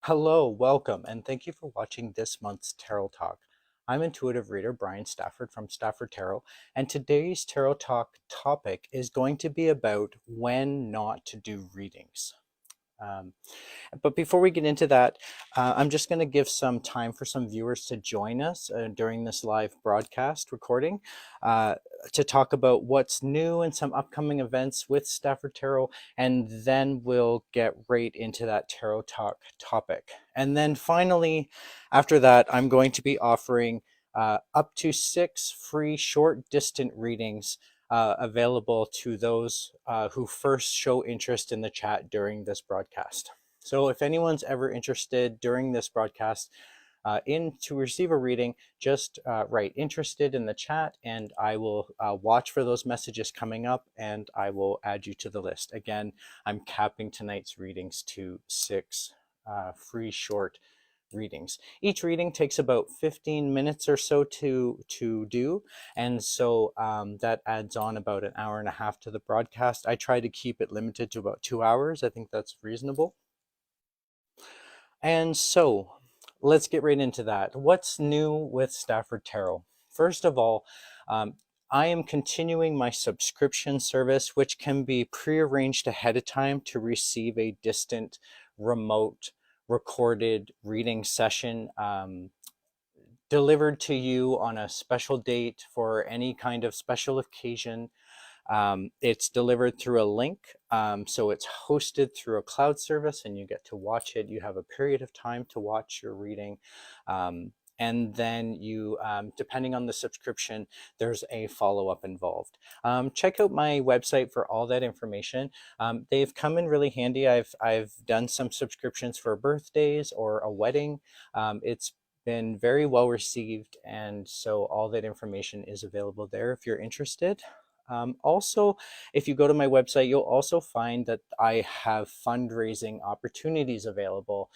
Hello, welcome, and thank you for watching this month's Tarot Talk. I'm intuitive reader Bryan Stafford from Stafford Tarot, and today's Tarot Talk topic is going to be about when not to do readings. Um, but before we get into that, I'm just going to give some time for some viewers to join us during this live broadcast recording uh, to talk about what's new and some upcoming events with Stafford Tarot, and then we'll get right into that Tarot Talk topic. And then finally, after that, I'm going to be offering up to 6 free short distant readings available to those who first show interest in the chat during this broadcast. So if anyone's ever interested during this broadcast to receive a reading, just write interested in the chat and I will watch for those messages coming up and I will add you to the list. Again, I'm capping tonight's readings to 6 free short readings. Each reading takes about 15 minutes or so to do, and so that adds on about an hour and a half to the broadcast. I try to keep it limited to about 2 hours. I think that's reasonable. And so let's get right into that. What's new with Stafford Tarot? First of all, I am continuing my subscription service, which can be prearranged ahead of time to receive a distant, remote, recorded reading session delivered to you on a special date for any kind of special occasion. It's delivered through a link, so it's hosted through a cloud service and you get to watch it. You have a period of time to watch your reading. And then you, depending on the subscription, there's a follow-up involved. Check out my website for all that information. They've come in really handy. I've done some subscriptions for birthdays or a wedding. It's been very well received, and so all that information is available there if you're interested. Also, if you go to my website, you'll also find that I have fundraising opportunities available.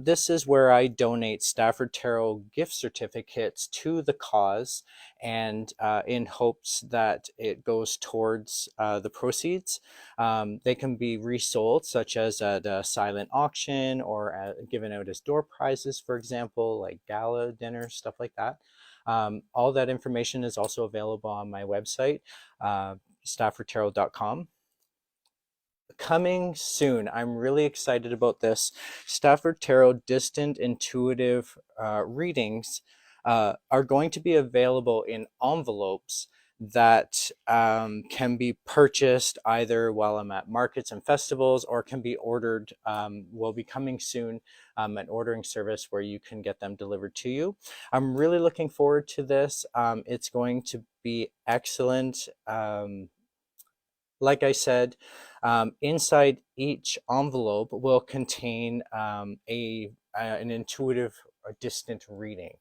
This is where I donate Stafford Tarot gift certificates to the cause, and in hopes that it goes towards the proceeds. They can be resold, such as at a silent auction or given out as door prizes, for example, like gala dinners, stuff like that. All that information is also available on my website, staffordtarot.com. Coming soon, I'm really excited about this. Stafford Tarot distant intuitive readings are going to be available in envelopes that can be purchased either while I'm at markets and festivals or can be ordered. Will be coming soon, an ordering service where you can get them delivered to you. I'm really looking forward to this. It's going to be excellent. Like I said, inside each envelope will contain an intuitive or distant reading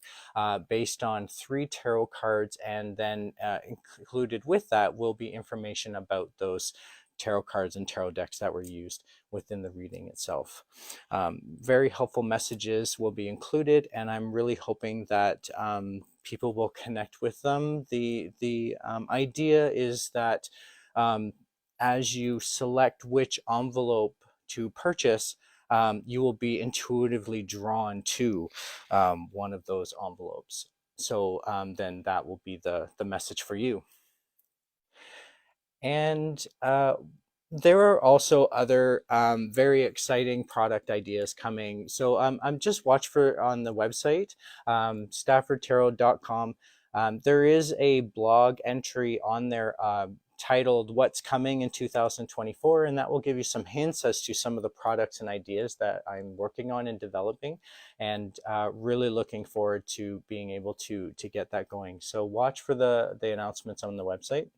based on 3 tarot cards, and then included with that will be information about those tarot cards and tarot decks that were used within the reading itself. Very helpful messages will be included, and I'm really hoping that people will connect with them. The idea is that as you select which envelope to purchase, you will be intuitively drawn to one of those envelopes. So then that will be the message for you. And there are also other very exciting product ideas coming. So I'm just watch for on the website, staffordtarot.com. There is a blog entry on there titled What's Coming in 2024, and that will give you some hints as to some of the products and ideas that I'm working on and developing, and really looking forward to being able to get that going. So watch for the announcements on the website.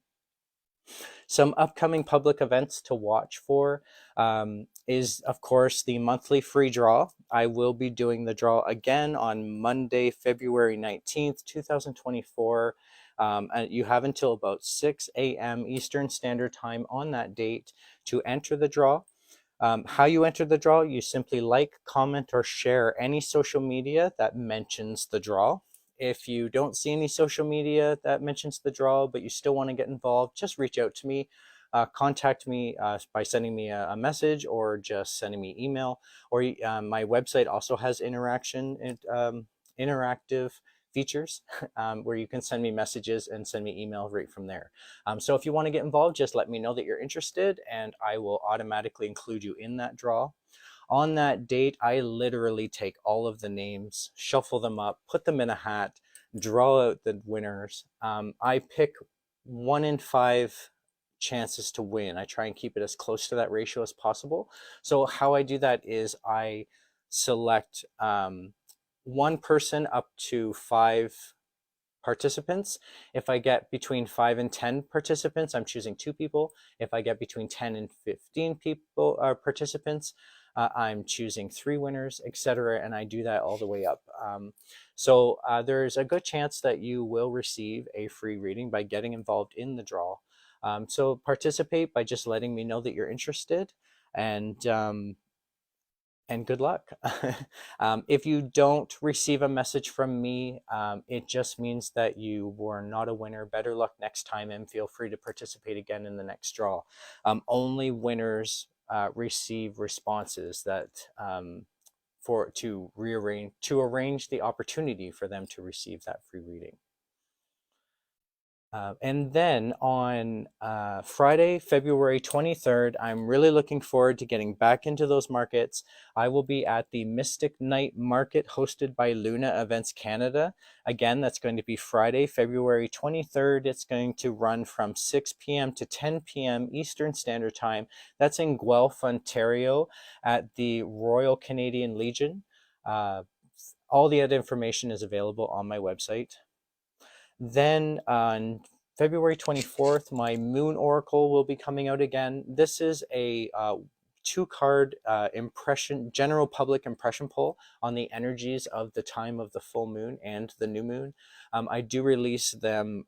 Some upcoming public events to watch for is, of course, the monthly free draw. I will be doing the draw again on Monday, February 19th, 2024. And you have until about 6 a.m. Eastern Standard Time on that date to enter the draw. How you enter the draw, you simply like, comment, or share any social media that mentions the draw. If you don't see any social media that mentions the draw, but you still want to get involved, just reach out to me. contact me by sending me a message or just sending me email. Or my website also has interactive features where you can send me messages and send me email right from there. So if you want to get involved, just let me know that you're interested and I will automatically include you in that draw. On that date, I literally take all of the names, shuffle them up, put them in a hat, draw out the winners. I pick 1 in 5 chances to win. I try and keep it as close to that ratio as possible. So how I do that is I select one person up to 5 participants. If I get between 5 and 10 participants, I'm choosing 2 people. If I get between 10 and 15 people participants, I'm choosing 3 winners, etc. And I do that all the way up. So there's a good chance that you will receive a free reading by getting involved in the draw. So participate by just letting me know that you're interested, and good luck. If you don't receive a message from me, it just means that you were not a winner. Better luck next time, and feel free to participate again in the next draw. Only winners receive responses that to arrange the opportunity for them to receive that free reading. And then on Friday, February 23rd, I'm really looking forward to getting back into those markets. I will be at the Mystic Night Market hosted by Luna Events Canada. Again, that's going to be Friday, February 23rd. It's going to run from 6 p.m. to 10 p.m. Eastern Standard Time. That's in Guelph, Ontario at the Royal Canadian Legion. All the other information is available on my website. Then on February 24th, my Moon Oracle will be coming out again. This is a 2-card general public impression poll on the energies of the time of the full moon and the new moon. I do release them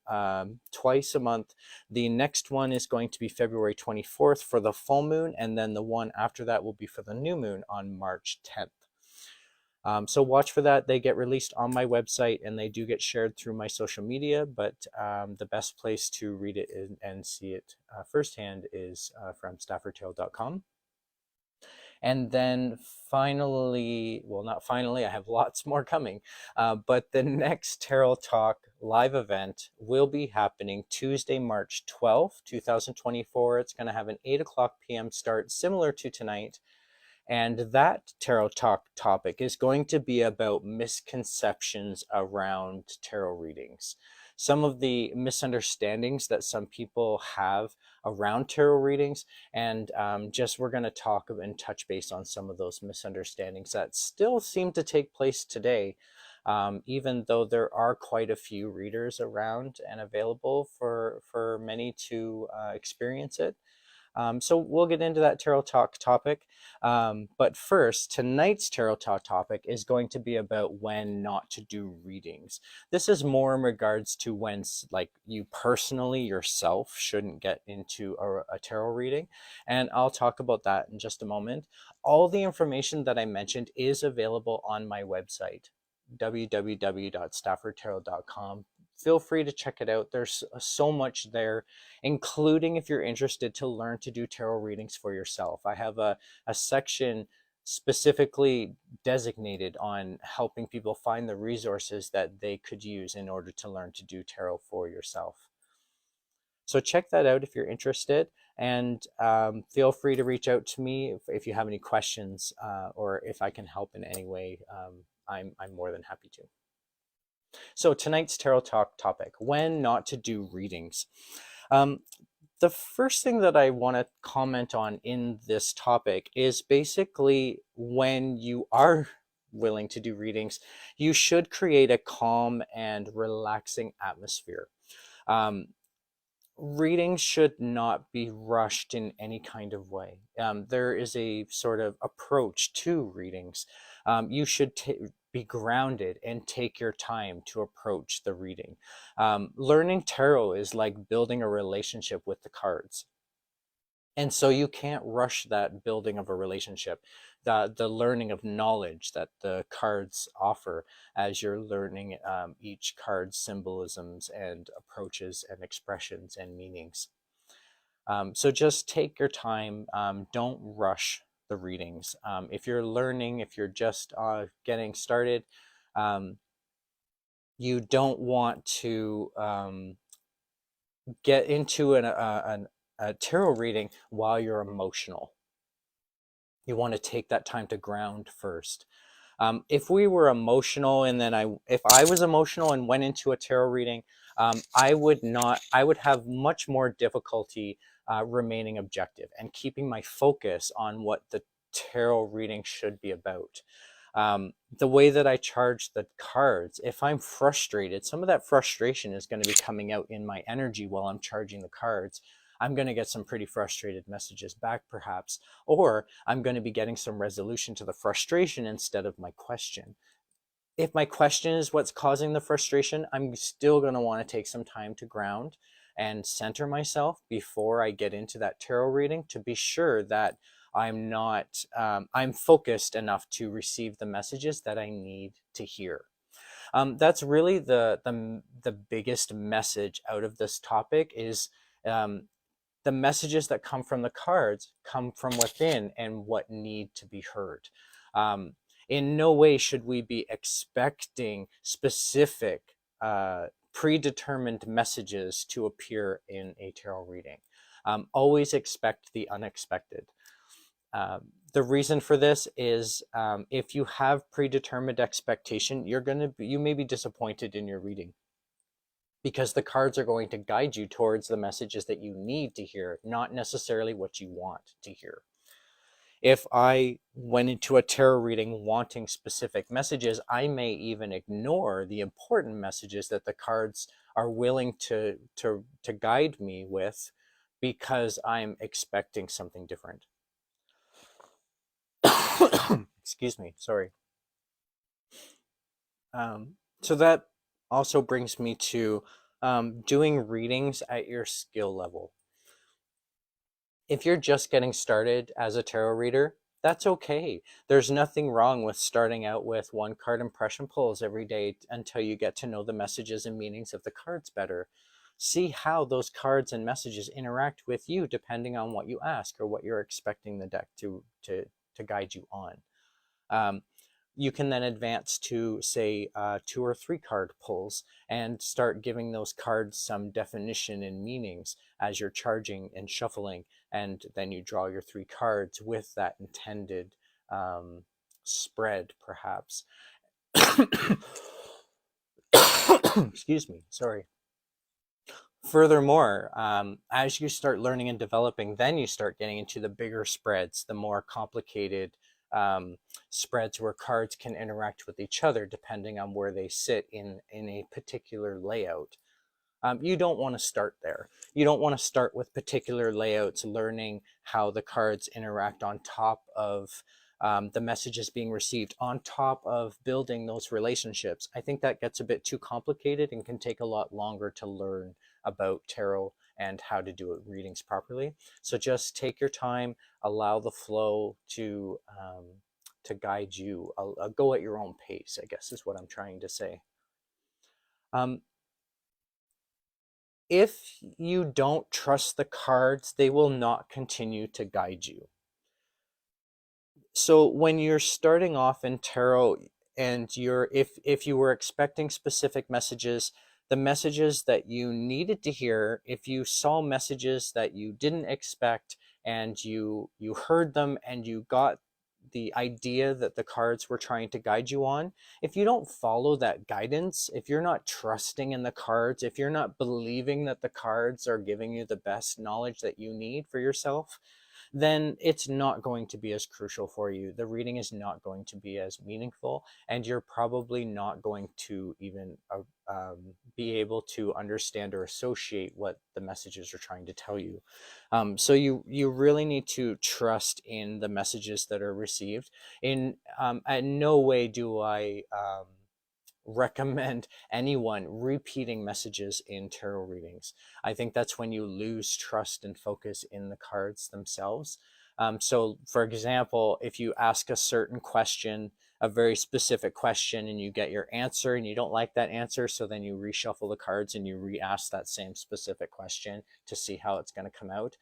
twice a month. The next one is going to be February 24th for the full moon, and then the one after that will be for the new moon on March 10th. So watch for that. They get released on my website and they do get shared through my social media, but the best place to read it and see it firsthand is from staffordtarot.com. And then finally, well, not finally, I have lots more coming, but the next Tarot Talk live event will be happening Tuesday, March 12th, 2024. It's going to have an 8:00 p.m. start, similar to tonight. And that Tarot Talk topic is going to be about misconceptions around tarot readings. Some of the misunderstandings that some people have around tarot readings, and we're going to talk and touch base on some of those misunderstandings that still seem to take place today, even though there are quite a few readers around and available for many to experience it. So we'll get into that Tarot Talk topic. But first, tonight's Tarot Talk topic is going to be about when not to do readings. This is more in regards to when, like, you personally yourself shouldn't get into a tarot reading. And I'll talk about that in just a moment. All the information that I mentioned is available on my website, www.staffordtarot.com. Feel free to check it out. There's so much there, including if you're interested to learn to do tarot readings for yourself. I have a section specifically designated on helping people find the resources that they could use in order to learn to do tarot for yourself. So check that out if you're interested, and feel free to reach out to me if you have any questions or if I can help in any way. I'm more than happy to. So tonight's Tarot Talk topic, when not to do readings. The first thing that I want to comment on in this topic is basically when you are willing to do readings, you should create a calm and relaxing atmosphere. Readings should not be rushed in any kind of way. There is a sort of approach to readings. You should be grounded and take your time to approach the reading. Learning tarot is like building a relationship with the cards. And so you can't rush that building of a relationship, the learning of knowledge that the cards offer as you're learning each card's symbolisms and approaches and expressions and meanings. So just take your time. Don't rush the readings. If you're learning, if you're just getting started, um, you don't want to get into a tarot reading while you're emotional. You want to take that time to ground first. If we were emotional and then if I was emotional and went into a tarot reading, I would not, I would have much more difficulty remaining objective and keeping my focus on what the tarot reading should be about. The way that I charge the cards, if I'm frustrated, some of that frustration is going to be coming out in my energy while I'm charging the cards. I'm going to get some pretty frustrated messages back, perhaps, or I'm going to be getting some resolution to the frustration instead of my question. If my question is what's causing the frustration, I'm still going to want to take some time to ground and center myself before I get into that tarot reading to be sure that I'm not, I'm focused enough to receive the messages that I need to hear. That's really the biggest message out of this topic is um, the messages that come from the cards come from within and what need to be heard. Um, in no way should we be expecting specific, predetermined messages to appear in a tarot reading. Always expect the unexpected. The reason for this is if you have predetermined expectation, you may be disappointed in your reading because the cards are going to guide you towards the messages that you need to hear, not necessarily what you want to hear. If I went into a tarot reading wanting specific messages, I may even ignore the important messages that the cards are willing to guide me with because I'm expecting something different. Excuse me, sorry. So that also brings me to doing readings at your skill level. If you're just getting started as a tarot reader, that's okay. There's nothing wrong with starting out with one card impression pulls every day until you get to know the messages and meanings of the cards better. See how those cards and messages interact with you depending on what you ask or what you're expecting the deck to guide you on. You can then advance to, say, 2 or 3 card pulls and start giving those cards some definition and meanings as you're charging and shuffling. And then you draw your 3 cards with that intended spread, perhaps. Excuse me, sorry. Furthermore, as you start learning and developing, then you start getting into the bigger spreads, the more complicated spreads where cards can interact with each other depending on where they sit in a particular layout. You don't want to start there. You don't want to start with particular layouts, learning how the cards interact on top of the messages being received, on top of building those relationships. I think that gets a bit too complicated and can take a lot longer to learn about tarot and how to do readings properly. So just take your time, allow the flow to guide you. Go at your own pace, I guess is what I'm trying to say. If you don't trust the cards, they will not continue to guide you. So when you're starting off in tarot and if you were expecting specific messages, the messages that you needed to hear, if you saw messages that you didn't expect and you heard them and you got the idea that the cards were trying to guide you on, if you don't follow that guidance, if you're not trusting in the cards, if you're not believing that the cards are giving you the best knowledge that you need for yourself, then it's not going to be as crucial for you. The reading is not going to be as meaningful, and you're probably not going to even be able to understand or associate what the messages are trying to tell you. So you really need to trust in the messages that are received. At no way do I recommend anyone repeating messages in tarot readings. I think that's when you lose trust and focus in the cards themselves. So for example, if you ask a certain question, a very specific question, and you get your answer and you don't like that answer, so then you reshuffle the cards and you re-ask that same specific question to see how it's going to come out.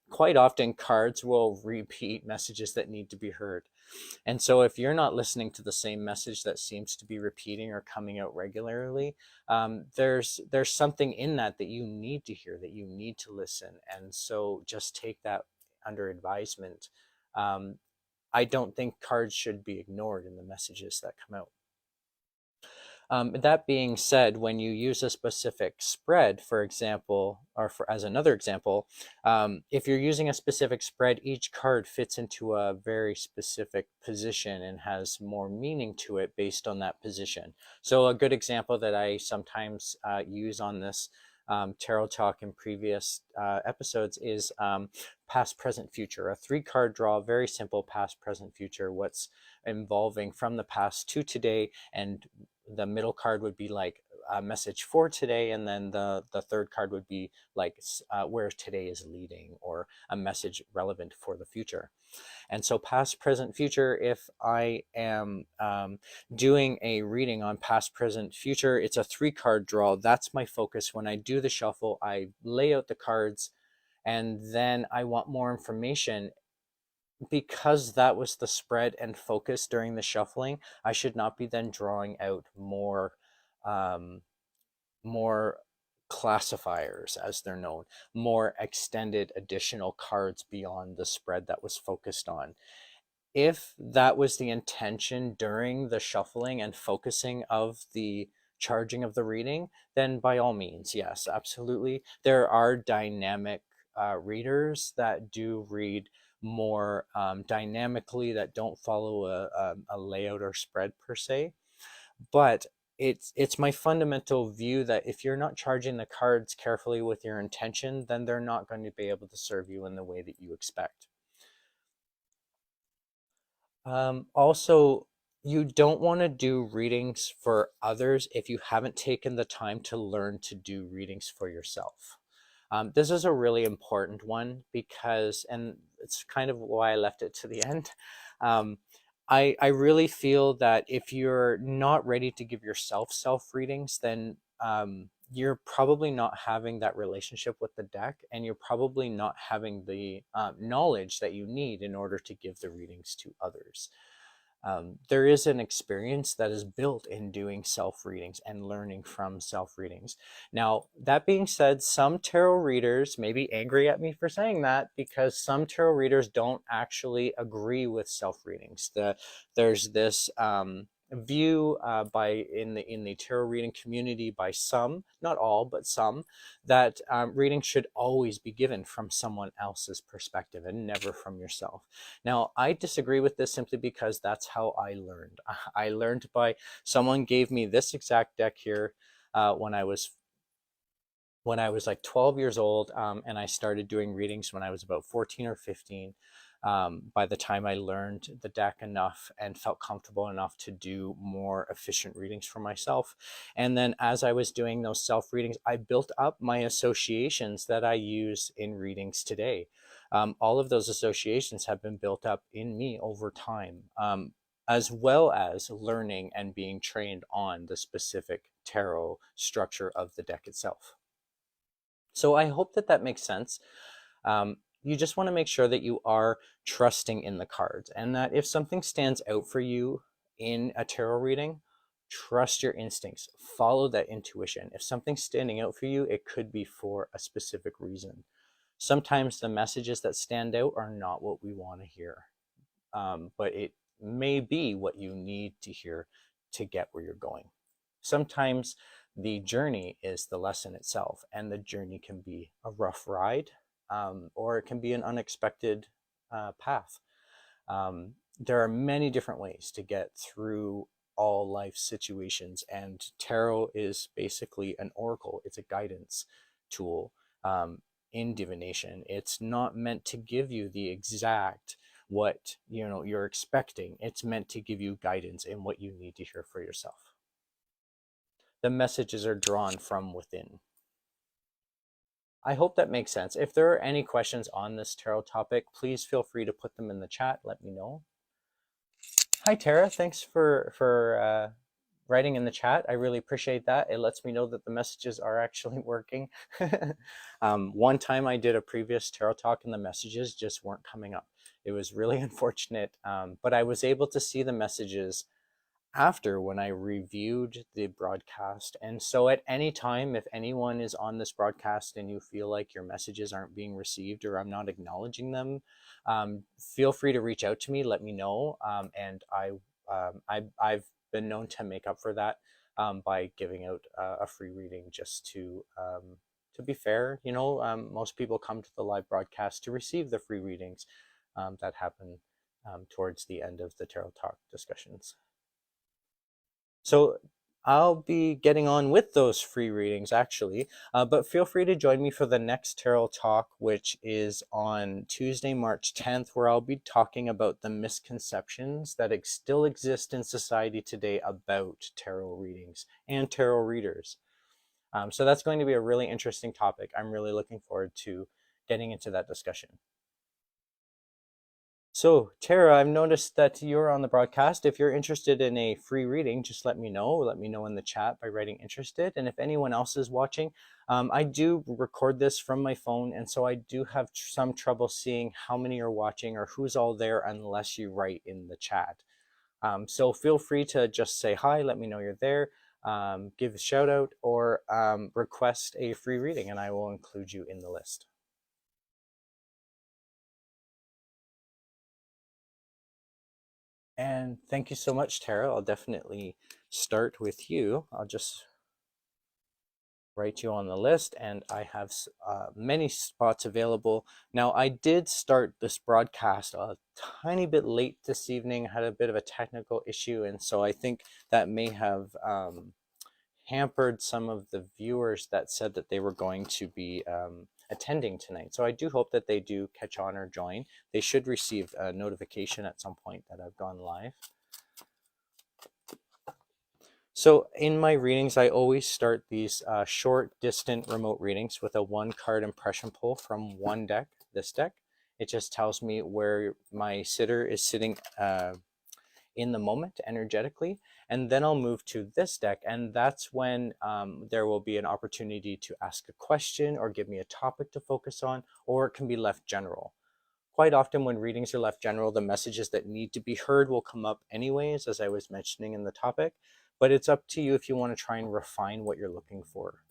Quite often cards will repeat messages that need to be heard. And so if you're not listening to the same message that seems to be repeating or coming out regularly, there's something in that that you need to hear, that you need to listen. And so just take that under advisement. Um, I don't think cards should be ignored in the messages that come out. That being said, when you use a specific spread, for example, or as another example, if you're using a specific spread, each card fits into a very specific position and has more meaning to it based on that position. So a good example that I sometimes use on this tarot talk in previous episodes is past, present, future. A 3-card draw, very simple past, present, future, what's involving from the past to today, and the middle card would be like a message for today, and then the third card would be like where today is leading, or a message relevant for the future. And so past, present, future, if I am doing a reading on past, present, future, it's a 3-card draw. That's my focus. When I do the shuffle, I lay out the cards, and then I want more information. Because that was the spread and focus during the shuffling, I should not be then drawing out um, more classifiers, as they're known, more extended additional cards beyond the spread that was focused on. If that was the intention during the shuffling and focusing of the charging of the reading, then by all means, yes, absolutely. There are dynamic readers that do read more dynamically, that don't follow a layout or spread per se. But it's my fundamental view that if you're not charging the cards carefully with your intention, then they're not going to be able to serve you in the way that you expect. Also, you don't want to do readings for others if you haven't taken the time to learn to do readings for yourself. This is a really important one because, and it's kind of why I left it to the end. Um, I really feel that if you're not ready to give yourself self readings, then you're probably not having that relationship with the deck, and you're probably not having the knowledge that you need in order to give the readings to others. There is an experience that is built in doing self readings and learning from self readings. Now, that being said, some tarot readers may be angry at me for saying that, because some tarot readers don't actually agree with self readings. There's this view in the tarot reading community by some, not all, but some, that reading should always be given from someone else's perspective and never from yourself. Now, I disagree with this simply because that's how I learned. I learned by someone gave me this exact deck here when I was like 12 years old, and I started doing readings when I was about 14 or 15. By the time I learned the deck enough and felt comfortable enough to do more efficient readings for myself. And then as I was doing those self readings, I built up my associations that I use in readings today. All of those associations have been built up in me over time, as well as learning and being trained on the specific tarot structure of the deck itself. So I hope that that makes sense. You just want to make sure that you are trusting in the cards, and that if something stands out for you in a tarot reading, trust your instincts, follow that intuition. If something's standing out for you, it could be for a specific reason. Sometimes the messages that stand out are not what we want to hear, but it may be what you need to hear to get where you're going. Sometimes the journey is the lesson itself, and the journey can be a rough ride, or it can be an unexpected path. There are many different ways to get through all life situations, and tarot is basically an oracle. It's a guidance tool in divination. It's not meant to give you the exact what you're expecting. It's meant to give you guidance in what you need to hear for yourself. The messages are drawn from within. I hope that makes sense. If there are any questions on this tarot topic, please feel free to put them in the chat. Let me know. Hi, Tara. Thanks for writing in the chat. I really appreciate that. It lets me know that the messages are actually working. One time I did a previous tarot talk and the messages just weren't coming up. It was really unfortunate, but I was able to see the messages after when I reviewed the broadcast. And so at any time, if anyone is on this broadcast and you feel like your messages aren't being received or I'm not acknowledging them, feel free to reach out to me, let me know. And I've been known to make up for that by giving out a free reading just to be fair. You know, most people come to the live broadcast to receive the free readings that happen towards the end of the Tarot Talk discussions. So I'll be getting on with those free readings actually, but feel free to join me for the next Tarot Talk, which is on Tuesday, March 10th, where I'll be talking about the misconceptions that still exist in society today about tarot readings and tarot readers. So that's going to be a really interesting topic. I'm really looking forward to getting into that discussion. So, Tara, I've noticed that you're on the broadcast. If you're interested in a free reading, just let me know. Let me know in the chat by writing interested. And if anyone else is watching, I do record this from my phone. And so I do have some trouble seeing how many are watching or who's all there unless you write in the chat. So feel free to just say hi, let me know you're there, give a shout out, or request a free reading and I will include you in the list. And thank you so much, Tara. I'll definitely start with you. I'll just write you on the list, and I have many spots available. Now, I did start this broadcast a tiny bit late this evening. I had a bit of a technical issue, and so I think that may have hampered some of the viewers that said that they were going to be attending tonight. So I do hope that they do catch on or join. They should receive a notification at some point that I've gone live. So in my readings, I always start these short, distant, remote readings with a one-card impression pull from one deck, this deck. It just tells me where my sitter is sitting in the moment energetically, and then I'll move to this deck, and that's when there will be an opportunity to ask a question or give me a topic to focus on, or it can be left general. Quite often when readings are left general, the messages that need to be heard will come up anyways, as I was mentioning in the topic, but it's up to you if you want to try and refine what you're looking for.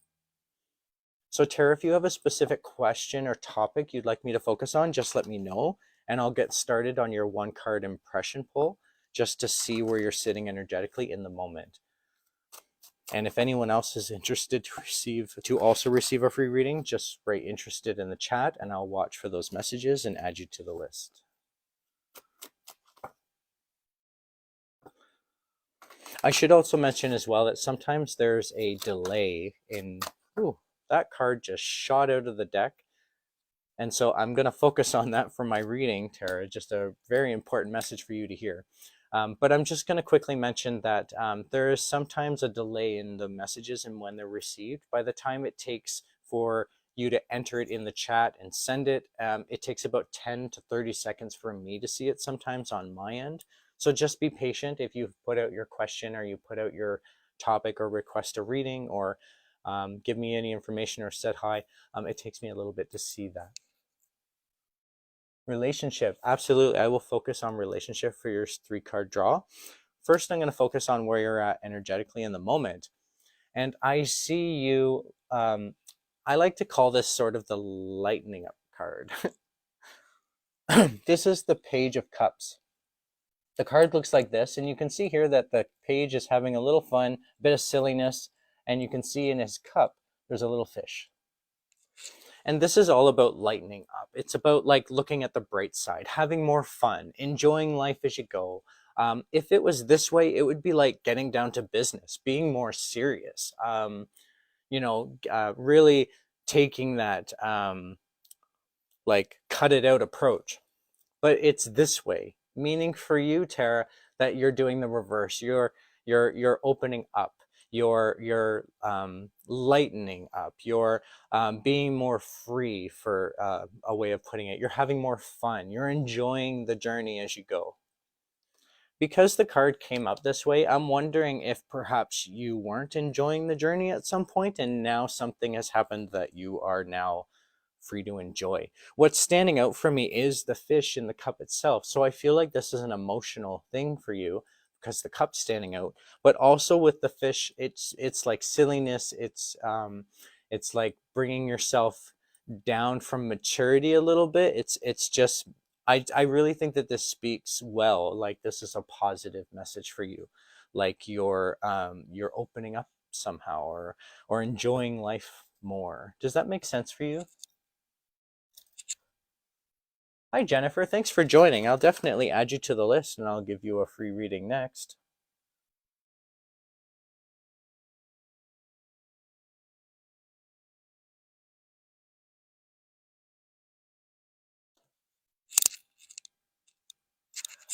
So Tara, if you have a specific question or topic you'd like me to focus on, just let me know, and I'll get started on your one card impression pull just to see where you're sitting energetically in the moment. And if anyone else is interested to also receive a free reading, just write interested in the chat and I'll watch for those messages and add you to the list. I should also mention as well that sometimes there's a delay in, ooh, that card just shot out of the deck. And so I'm going to focus on that for my reading, Tara, just a very important message for you to hear. But I'm just going to quickly mention that there is sometimes a delay in the messages and when they're received. By the time it takes for you to enter it in the chat and send it, it takes about 10 to 30 seconds for me to see it sometimes on my end. So just be patient if you've put out your question or you put out your topic or request a reading or give me any information or said hi. It takes me a little bit to see that. Relationship, absolutely. I will focus on relationship for your 3-card draw. First, I'm going to focus on where you're at energetically in the moment. And I see you, I like to call this sort of the lightening up card. This is the Page of Cups. The card looks like this, and you can see here that the page is having a little fun, a bit of silliness, and you can see in his cup, there's a little fish. And this is all about lightening up. It's about like looking at the bright side, having more fun, enjoying life as you go. If it was this way, it would be like getting down to business, being more serious, you know, really taking that like cut it out approach. But it's this way, meaning for you, Tara, that you're doing the reverse. You're opening up. you're lightening up, you're being more free, for a way of putting it. You're having more fun, you're enjoying the journey as you go. Because the card came up this way, I'm wondering if perhaps you weren't enjoying the journey at some point and now something has happened that you are now free to enjoy. What's standing out for me is the fish in the cup itself. So I feel like this is an emotional thing for you because the cup's standing out, but also with the fish, it's like silliness. It's like bringing yourself down from maturity a little bit. It's just I really think that this speaks well, like this is a positive message for you, like you're opening up somehow, or enjoying life more. Does that make sense for you? Hi, Jennifer. Thanks for joining. I'll definitely add you to the list and I'll give you a free reading next.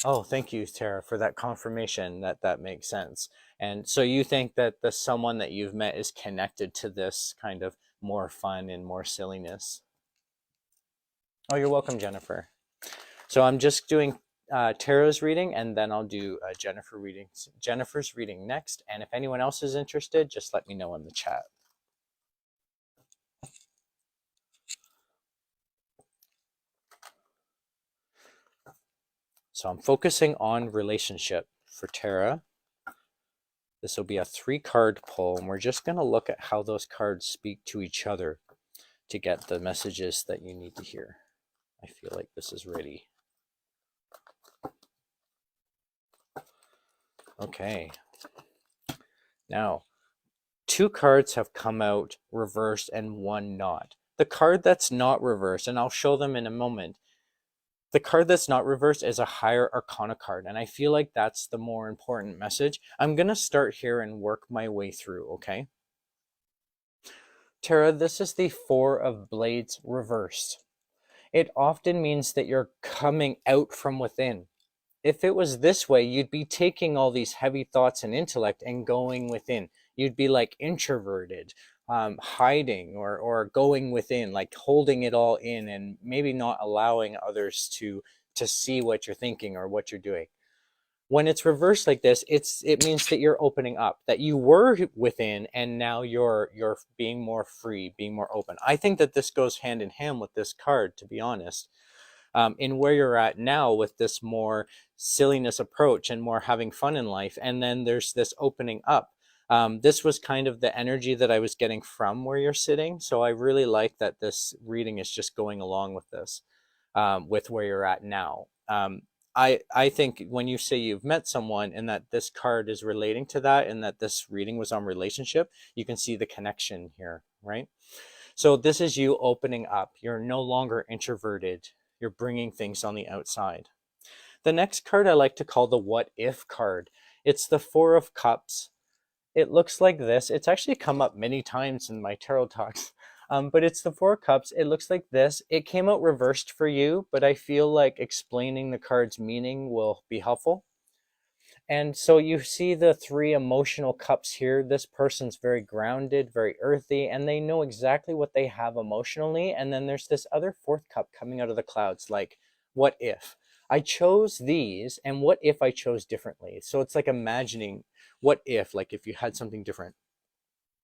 Oh, thank you, Tara, for that confirmation that that makes sense. And so you think that the someone that you've met is connected to this kind of more fun and more silliness? Oh, you're welcome, Jennifer. So I'm just doing Tara's reading, and then I'll do Jennifer's reading next. And if anyone else is interested, just let me know in the chat. So I'm focusing on relationship for Tara. This will be a 3-card pull, and we're just going to look at how those cards speak to each other to get the messages that you need to hear. I feel like this is ready. Okay. Now, 2 cards have come out reversed and 1 not. The card that's not reversed, and I'll show them in a moment, the card that's not reversed is a higher arcana card, and I feel like that's the more important message. I'm going to start here and work my way through, okay? Tara, this is the 4 of Blades reversed. It often means that you're coming out from within. If it was this way, you'd be taking all these heavy thoughts and intellect and going within. You'd be like introverted, hiding, or going within, like holding it all in and maybe not allowing others to see what you're thinking or what you're doing. When it's reversed like this, it means that you're opening up, that you were within and now you're being more free, being more open. I think that this goes hand in hand with this card, to be honest. In where you're at now with this more silliness approach and more having fun in life, and then there's this opening up. This was kind of the energy that I was getting from where you're sitting, so I really like that this reading is just going along with this, with where you're at now. I think when you say you've met someone and that this card is relating to that and that this reading was on relationship, you can see the connection here, right? So this is you opening up. You're no longer introverted. You're bringing things on the outside. The next card I like to call the what if card. It's the 4 of Cups. It looks like this. It's actually come up many times in my tarot talks. But it's the 4 of Cups. It looks like this. It came out reversed for you, but I feel like explaining the card's meaning will be helpful. And so you see the 3 emotional cups here. This person's very grounded, very earthy, and they know exactly what they have emotionally. And then there's this other 4th cup coming out of the clouds, like, what if I chose these, and what if I chose differently? So it's like imagining what if, like if you had something different.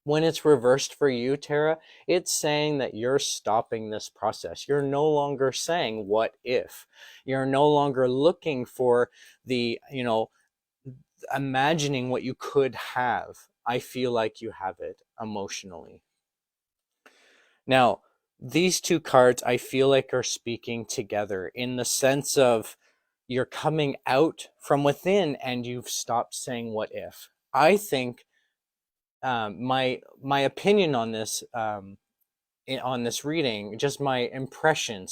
When it's reversed for you, Tara, it's saying that you're stopping this process. You're no longer saying what if. You're no longer looking for the, imagining what you could have. I feel like you have it emotionally. Now, these 2 cards I feel like are speaking together in the sense of you're coming out from within and you've stopped saying what if. I think my opinion on this, on this reading, just my impression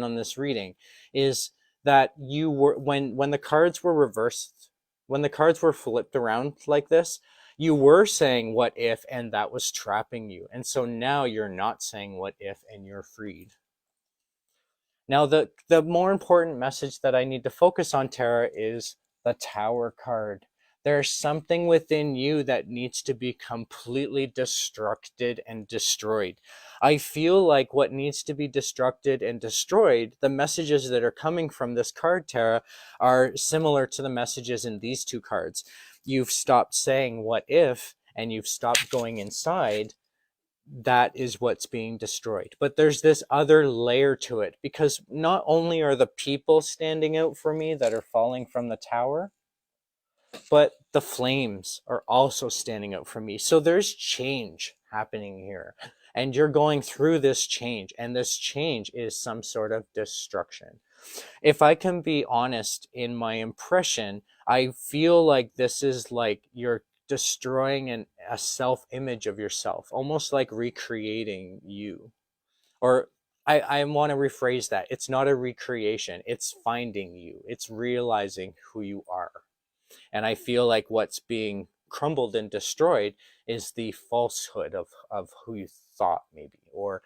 on this reading is that you were, when the cards were reversed, when the cards were flipped around like this, you were saying what if, and that was trapping you. And so now you're not saying what if and you're freed. Now the more important message that I need to focus on, Tara, is the Tower card. There's something within you that needs to be completely destructed and destroyed. I feel like what needs to be destructed and destroyed, the messages that are coming from this card, Tara, are similar to the messages in these two cards. You've stopped saying what if, and you've stopped going inside. That is what's being destroyed. But there's this other layer to it, because not only are the people standing out for me that are falling from the tower, but the flames are also standing out for me. So there's change happening here. And you're going through this change, and this change is some sort of destruction. If I can be honest in my impression, I feel like this is like you're destroying a self-image of yourself, almost like recreating you. Or I want to rephrase that. It's not a recreation, it's finding you, it's realizing who you are. And I feel like what's being crumbled and destroyed is the falsehood of who you thought, maybe. Or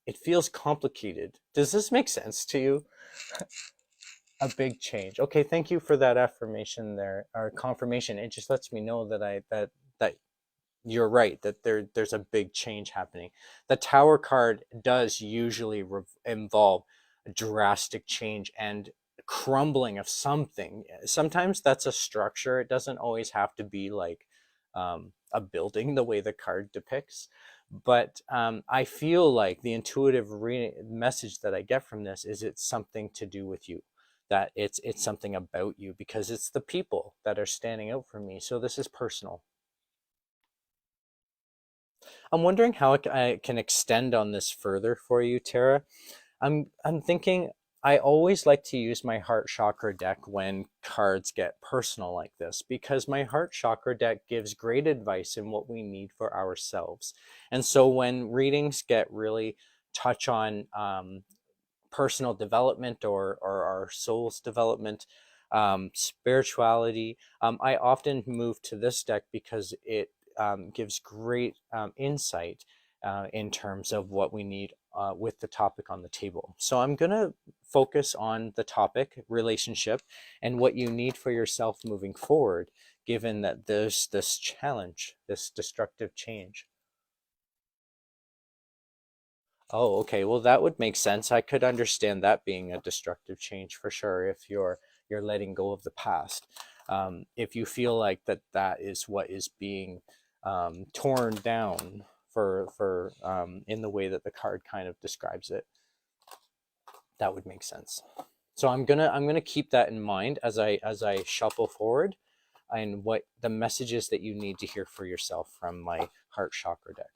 it feels complicated. Does this make sense to you? A big change. Okay, thank you for that affirmation there, or confirmation. It just lets me know that that you're right, that there's a big change happening. The Tower card does usually involve a drastic change and crumbling of something. Sometimes that's a structure. It doesn't always have to be like a building the way the card depicts. But I feel like the intuitive message that I get from this is it's something to do with you, that it's something about you, because it's the people that are standing out for me. So this is personal. I'm wondering how I can extend on this further for you, Tara. I'm thinking I always like to use my heart chakra deck when cards get personal like this, because my heart chakra deck gives great advice in what we need for ourselves. And so when readings get really touch on personal development, or our soul's development, spirituality, I often move to this deck because it gives great insight in terms of what we need with the topic on the table. So I'm going to focus on the topic, relationship, and what you need for yourself moving forward, given that there's this challenge, this destructive change. Oh, okay. Well, that would make sense. I could understand that being a destructive change for sure if you're letting go of the past. If you feel like that is what is being torn down for in the way that the card kind of describes it, that would make sense. So I'm gonna keep that in mind as I shuffle forward, and what the messages that you need to hear for yourself from my heart chakra deck.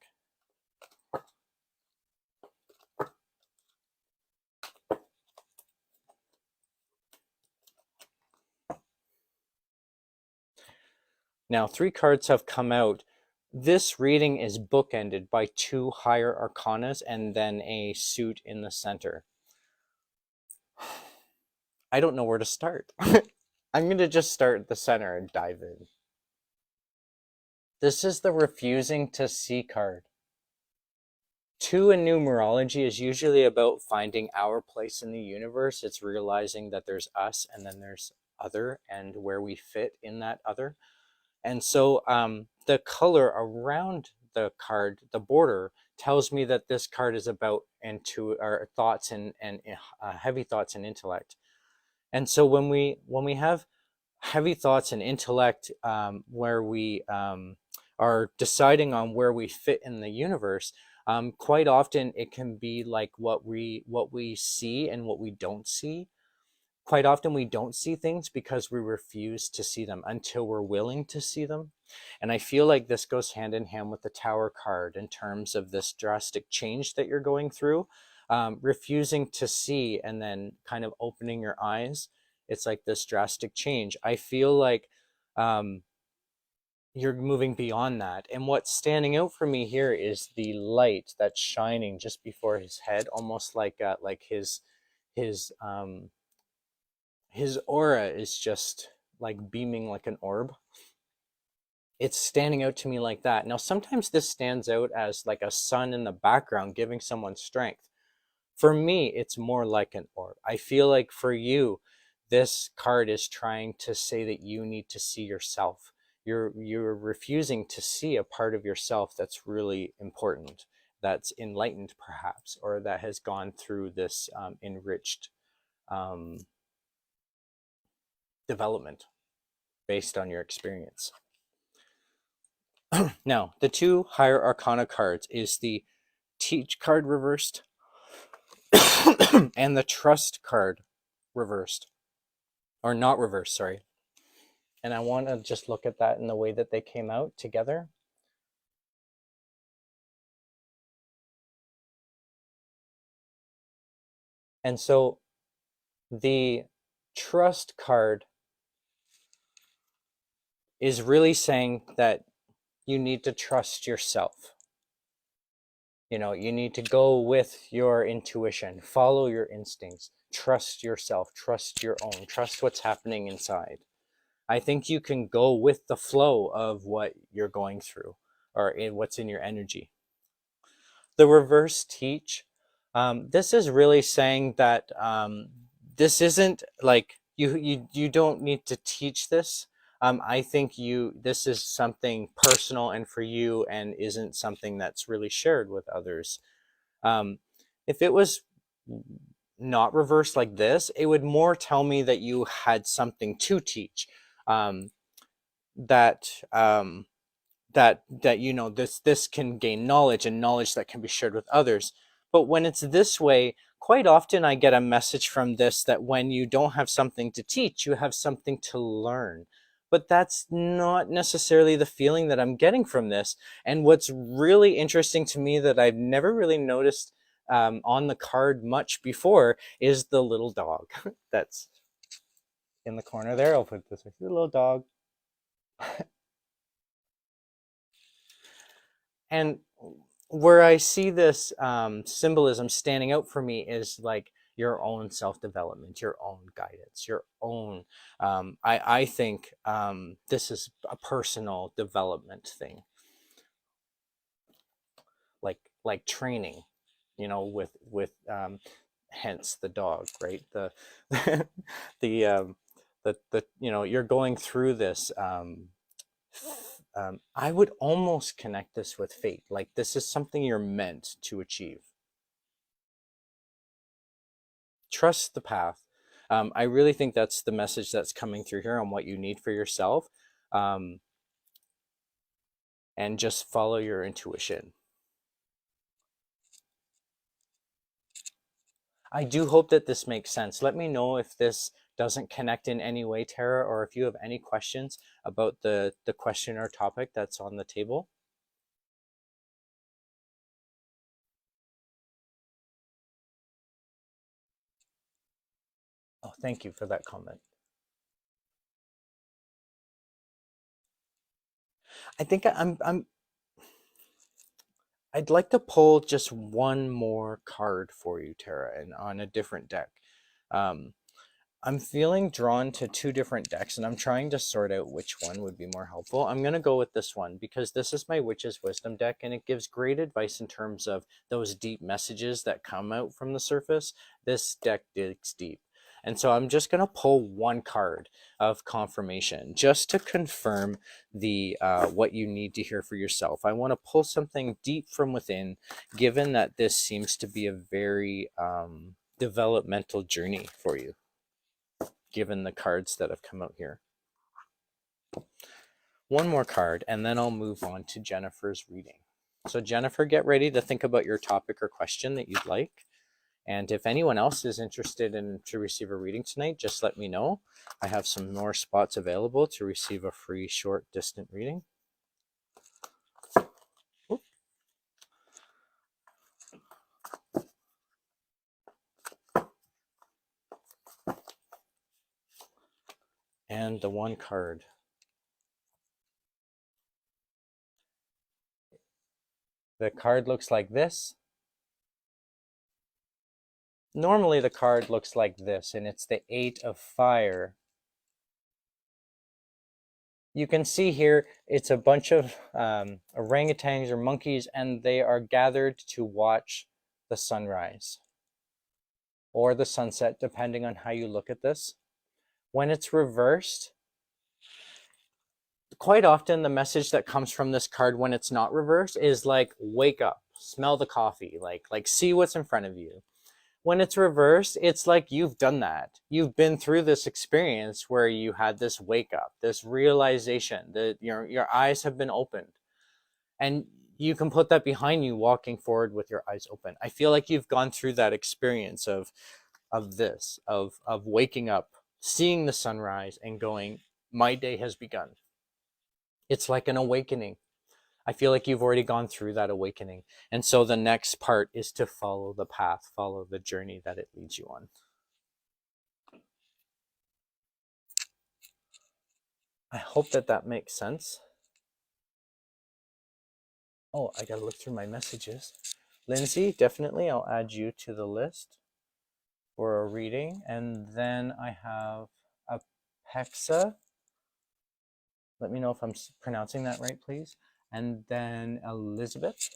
Now, 3 cards have come out. This reading is bookended by 2 higher arcanas and then a suit in the center. I don't know where to start. I'm going to just start at the center and dive in. This is the refusing to see card. 2 in numerology is usually about finding our place in the universe. It's realizing that there's us and then there's other, and where we fit in that other. And so the color around the card, the border, tells me that this card is about into our thoughts and heavy thoughts and intellect. And so when we have heavy thoughts and intellect, where we are deciding on where we fit in the universe, quite often it can be like what we see and what we don't see. Quite often we don't see things because we refuse to see them until we're willing to see them. And I feel like this goes hand in hand with the Tower card in terms of this drastic change that you're going through, refusing to see and then kind of opening your eyes. It's like this drastic change. I feel like you're moving beyond that. And what's standing out for me here is the light that's shining just before his head, almost like his his aura is just like beaming like an orb. It's standing out to me like that. Now, sometimes this stands out as like a sun in the background giving someone strength. For me, it's more like an orb. I feel like for you, this card is trying to say that you need to see yourself. You're refusing to see a part of yourself that's really important, that's enlightened perhaps, or that has gone through this enriched um, development based on your experience. Now, the two higher arcana cards is the Teach card reversed and the Trust card reversed, or not reversed, sorry. And I want to just look at that in the way that they came out together. And so the Trust card is really saying that you need to trust yourself. You know, you need to go with your intuition, follow your instincts, trust yourself, trust your own, trust what's happening inside. I think you can go with the flow of what you're going through, or in what's in your energy. The reverse teach, this is really saying that this isn't like you don't need to teach this. I think this is something personal and for you, and isn't something that's really shared with others. If it was not reversed like this, it would more tell me that you had something to teach. That that you know, this can gain knowledge, and knowledge that can be shared with others. But when it's this way, quite often I get a message from this that when you don't have something to teach, you have something to learn. But that's not necessarily the feeling that I'm getting from this. And what's really interesting to me that I've never really noticed on the card much before is the little dog that's in the corner there. I'll put it this way, the little dog. And where I see this symbolism standing out for me is like your own self-development, your own guidance, your own, I think this is a personal development thing, like training, you know, with hence the dog, right? The the the you know, you're going through this. I would almost connect this with fate. Like this is something you're meant to achieve. Trust the path. I really think that's the message that's coming through here on what you need for yourself. Um, and just follow your intuition. I do hope that this makes sense. Let me know if this doesn't connect in any way, Tara, or if you have any questions about the question or topic that's on the table. Oh, thank you for that comment. I think I'd like to pull just one more card for you, Tara, and on a different deck. Um, I'm feeling drawn to two different decks, and I'm trying to sort out which one would be more helpful. I'm going to go with this one because this is my Witch's Wisdom deck, and it gives great advice in terms of those deep messages that come out from the surface. This deck digs deep. And so I'm just going to pull one card of confirmation just to confirm the what you need to hear for yourself. I want to pull something deep from within, given that this seems to be a very developmental journey for you, given the cards that have come out here. One more card, and then I'll move on to Jennifer's reading. So Jennifer, get ready to think about your topic or question that you'd like. And if anyone else is interested in to receive a reading tonight, just let me know. I have some more spots available to receive a free short distant reading. And the one card. The card looks like this. Normally the card looks like this, and it's the 8 of Fire. You can see here, it's a bunch of orangutans or monkeys, and they are gathered to watch the sunrise or the sunset, depending on how you look at this. When it's reversed, quite often the message that comes from this card when it's not reversed is like, wake up, smell the coffee, like see what's in front of you. When it's reversed, it's like you've done that. You've been through this experience where you had this wake up, this realization that your eyes have been opened. And you can put that behind you walking forward with your eyes open. I feel like you've gone through that experience of waking up, seeing the sunrise and going, my day has begun. It's like an awakening. I feel like you've already gone through that awakening. And so the next part is to follow the path, follow the journey that it leads you on. I hope that that makes sense. Oh, I gotta look through my messages. Lindsay, definitely, I'll add you to the list for a reading. And then I have Apexa. Let me know if I'm pronouncing that right, please. And then Elizabeth.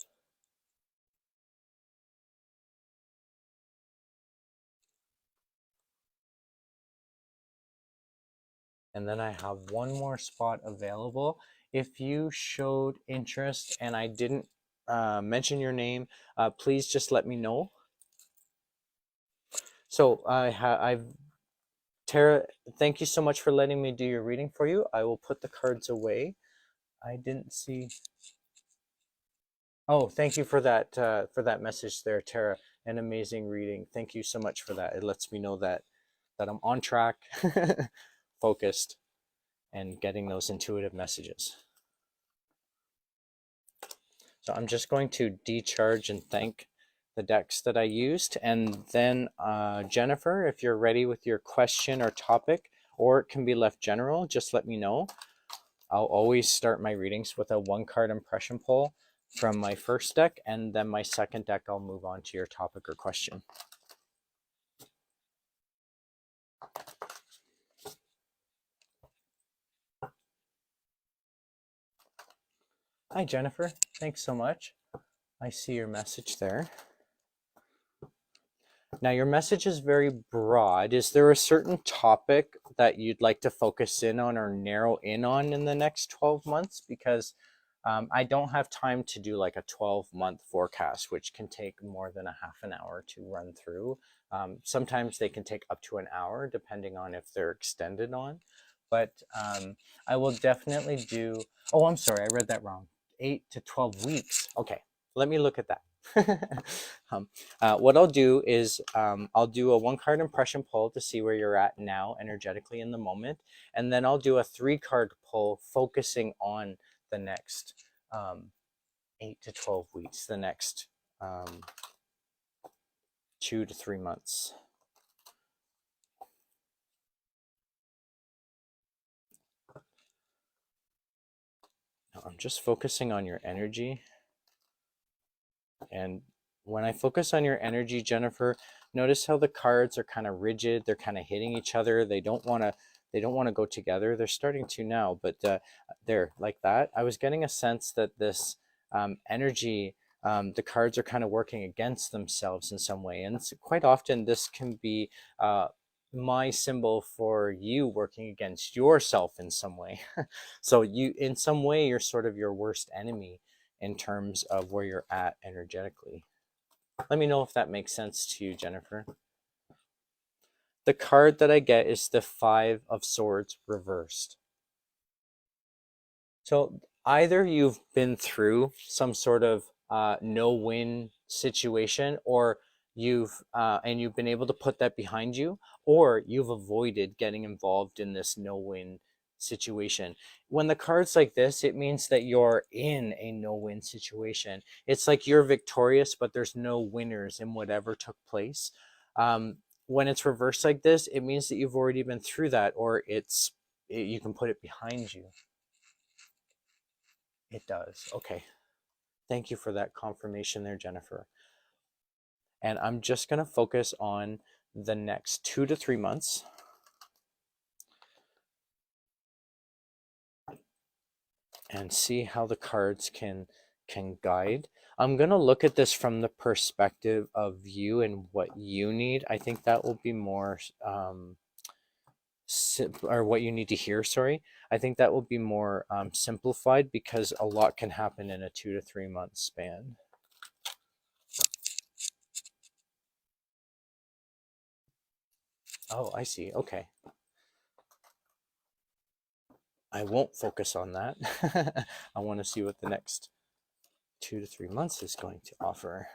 And then I have one more spot available. If you showed interest and I didn't mention your name, please just let me know. So I've Tara, thank you so much for letting me do your reading for you. I will put the cards away. I didn't see. Oh, thank you for that message there, Tara. An amazing reading. Thank you so much for that. It lets me know that I'm on track, focused, and getting those intuitive messages. So I'm just going to decharge and thank the decks that I used. And then Jennifer, if you're ready with your question or topic, or it can be left general, just let me know. I'll always start my readings with a 1-card impression pull from my first deck, and then my second deck, I'll move on to your topic or question. Hi, Jennifer. Thanks so much. I see your message there. Now, your message is very broad. Is there a certain topic that you'd like to focus in on or narrow in on in the next 12 months? Because I don't have time to do like a 12-month forecast, which can take more than a half an hour to run through. Sometimes they can take up to an hour, depending on if they're extended on. But I will definitely do, oh, I'm sorry, I read that wrong. 8 to 12 weeks. Okay, let me look at that. What I'll do is I'll do a 1-card impression pull to see where you're at now energetically in the moment. And then I'll do a 3-card pull focusing on the next 8 to 12 weeks, the next 2 to 3 months. Now, I'm just focusing on your energy. And when I focus on your energy, Jennifer, notice how the cards are kind of rigid. They're kind of hitting each other. They don't want to go together. They're starting to now, but they're like that. I was getting a sense that this energy, the cards are kind of working against themselves in some way. And quite often this can be my symbol for you working against yourself in some way. So you, in some way, you're sort of your worst enemy in terms of where you're at energetically. Let me know if that makes sense to you, Jennifer. The card that I get is the 5 of Swords reversed. So either you've been through some sort of no-win situation, or you've been able to put that behind you, or you've avoided getting involved in this no-win situation. When the card's like this, it means that you're in a no-win situation. It's like you're victorious, but there's no winners in whatever took place. When it's reversed like this, it means that you've already been through that, or you can put it behind you. It does. Okay. Thank you for that confirmation there, Jennifer. And I'm just going to focus on the next 2 to 3 months. And see how the cards can guide. I'm going to look at this from the perspective of you and what you need. I think that will be more or what you need to hear, sorry. I think that will be more simplified because a lot can happen in a 2 to 3 month span. Oh, I see. Okay. I won't focus on that. I want to see what the next 2 to 3 months is going to offer.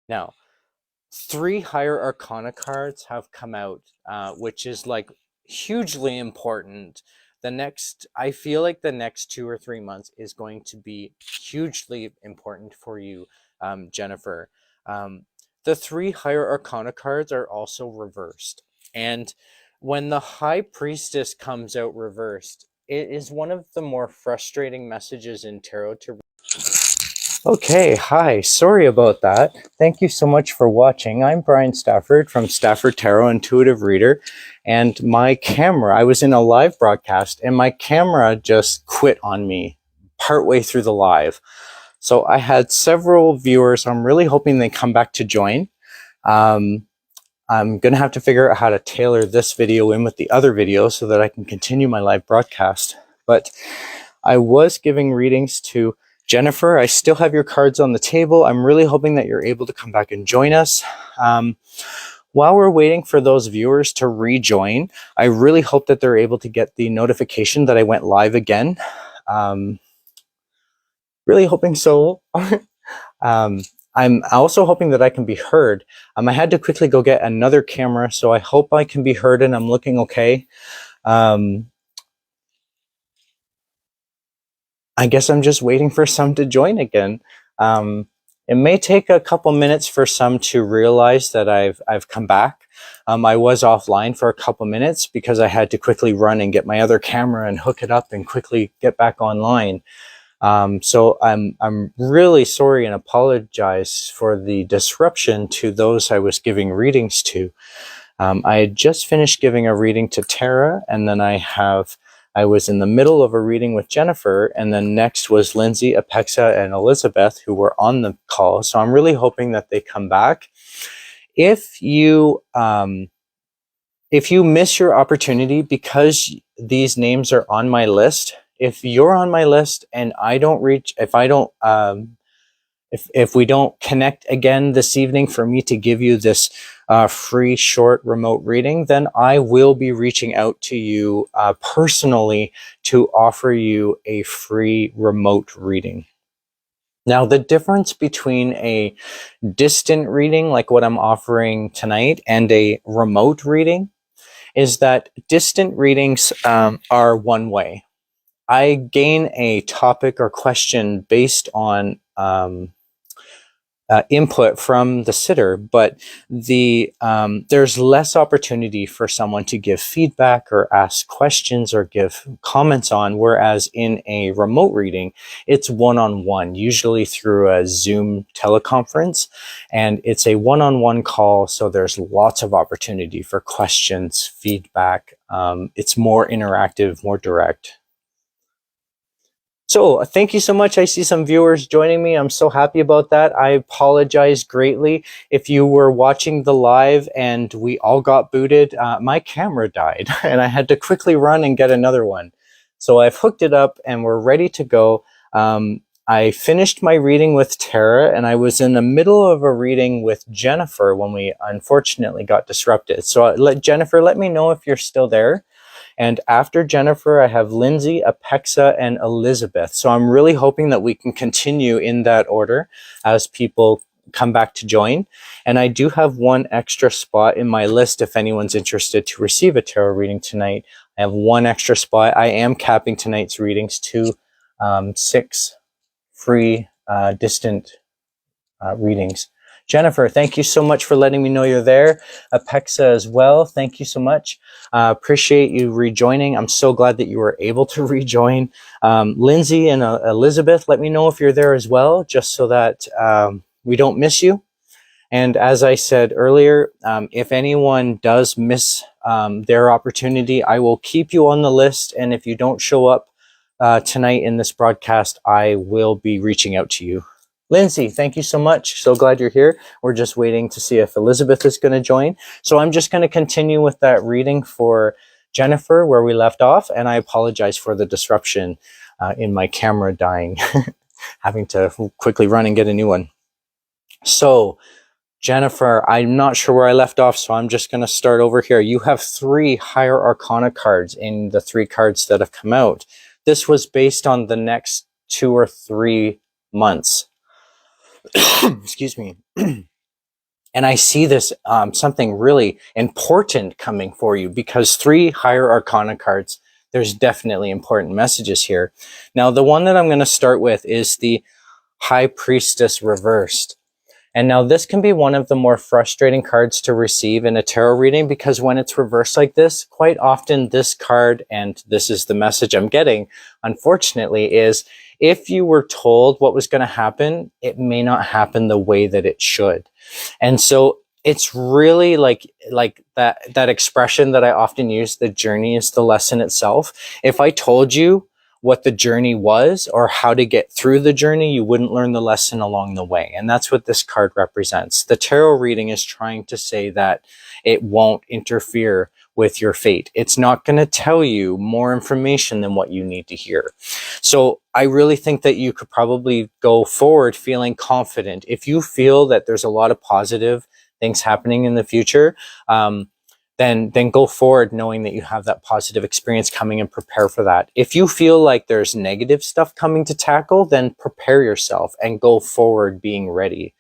Now, 3 higher arcana cards have come out, which is like hugely important. I feel like the next 2 or 3 months is going to be hugely important for you, Jennifer. The 3 higher arcana cards are also reversed. And when the High Priestess comes out reversed, it is one of the more frustrating messages in tarot to... Okay, hi, sorry about that. Thank you so much for watching. I'm Bryan Stafford from Stafford Tarot, intuitive reader, and my camera, I was in a live broadcast and my camera just quit on me partway through the live. So I had several viewers. I'm really hoping they come back to join. I'm gonna have to figure out how to tailor this video in with the other video so that I can continue my live broadcast. But I was giving readings to Jennifer. I still have your cards on the table. I'm really hoping that you're able to come back and join us. While we're waiting for those viewers to rejoin, I really hope that they're able to get the notification that I went live again. Really hoping so. I'm also hoping that I can be heard. I had to quickly go get another camera, so I hope I can be heard and I'm looking okay. I guess I'm just waiting for some to join again. It may take a couple minutes for some to realize that I've come back. I was offline for a couple minutes because I had to quickly run and get my other camera and hook it up and quickly get back online. So I'm really sorry and apologize for the disruption to those I was giving readings to. I had just finished giving a reading to Tara, and then I was in the middle of a reading with Jennifer, and then next was Lindsay, Apexa, and Elizabeth, who were on the call. So I'm really hoping that they come back. If you miss your opportunity because these names are on my list, if you're on my list and I don't reach, if we don't connect again this evening for me to give you this free short remote reading, then I will be reaching out to you personally to offer you a free remote reading. Now, the difference between a distant reading like what I'm offering tonight and a remote reading is that distant readings are one way. I gain a topic or question based on input from the sitter, but there's less opportunity for someone to give feedback or ask questions or give comments on, whereas in a remote reading, it's one-on-one, usually through a Zoom teleconference, and it's a one-on-one call, so there's lots of opportunity for questions, feedback. It's more interactive, more direct. So thank you so much. I see some viewers joining me. I'm so happy about that. I apologize greatly. If you were watching the live and we all got booted, my camera died and I had to quickly run and get another one. So I've hooked it up and we're ready to go. I finished my reading with Tara and I was in the middle of a reading with Jennifer when we unfortunately got disrupted. So Jennifer, let me know if you're still there. And after Jennifer, I have Lindsay, Apexa, and Elizabeth. So I'm really hoping that we can continue in that order as people come back to join. And I do have one extra spot in my list if anyone's interested to receive a tarot reading tonight. I have one extra spot. I am capping tonight's readings to 6 free distant readings. Jennifer, thank you so much for letting me know you're there. Apexa as well, thank you so much. Appreciate you rejoining. I'm so glad that you were able to rejoin. Lindsay and Elizabeth, let me know if you're there as well, just so that we don't miss you. And as I said earlier, if anyone does miss their opportunity, I will keep you on the list. And if you don't show up tonight in this broadcast, I will be reaching out to you. Lindsay, thank you so much. So glad you're here. We're just waiting to see if Elizabeth is going to join. So I'm just going to continue with that reading for Jennifer where we left off. And I apologize for the disruption in my camera dying, having to quickly run and get a new one. So Jennifer, I'm not sure where I left off, so I'm just going to start over here. You have 3 higher arcana cards in the 3 cards that have come out. This was based on the next 2 or 3 months. Excuse me. And I see this something really important coming for you, because 3 higher arcana cards, there's definitely important messages here. Now, the one that I'm going to start with is the High Priestess reversed. And now this can be one of the more frustrating cards to receive in a tarot reading, because when it's reversed like this, quite often this card, and this is the message I'm getting, unfortunately, is if you were told what was going to happen, it may not happen the way that it should. And so it's really like that expression that I often use, the journey is the lesson itself. If I told you what the journey was or how to get through the journey, you wouldn't learn the lesson along the way. And that's what this card represents. The tarot reading is trying to say that it won't interfere with your fate. It's not going to tell you more information than what you need to hear. So I really think that you could probably go forward feeling confident. If you feel that there's a lot of positive things happening in the future, then go forward knowing that you have that positive experience coming, and prepare for that. If you feel like there's negative stuff coming to tackle, then prepare yourself and go forward being ready.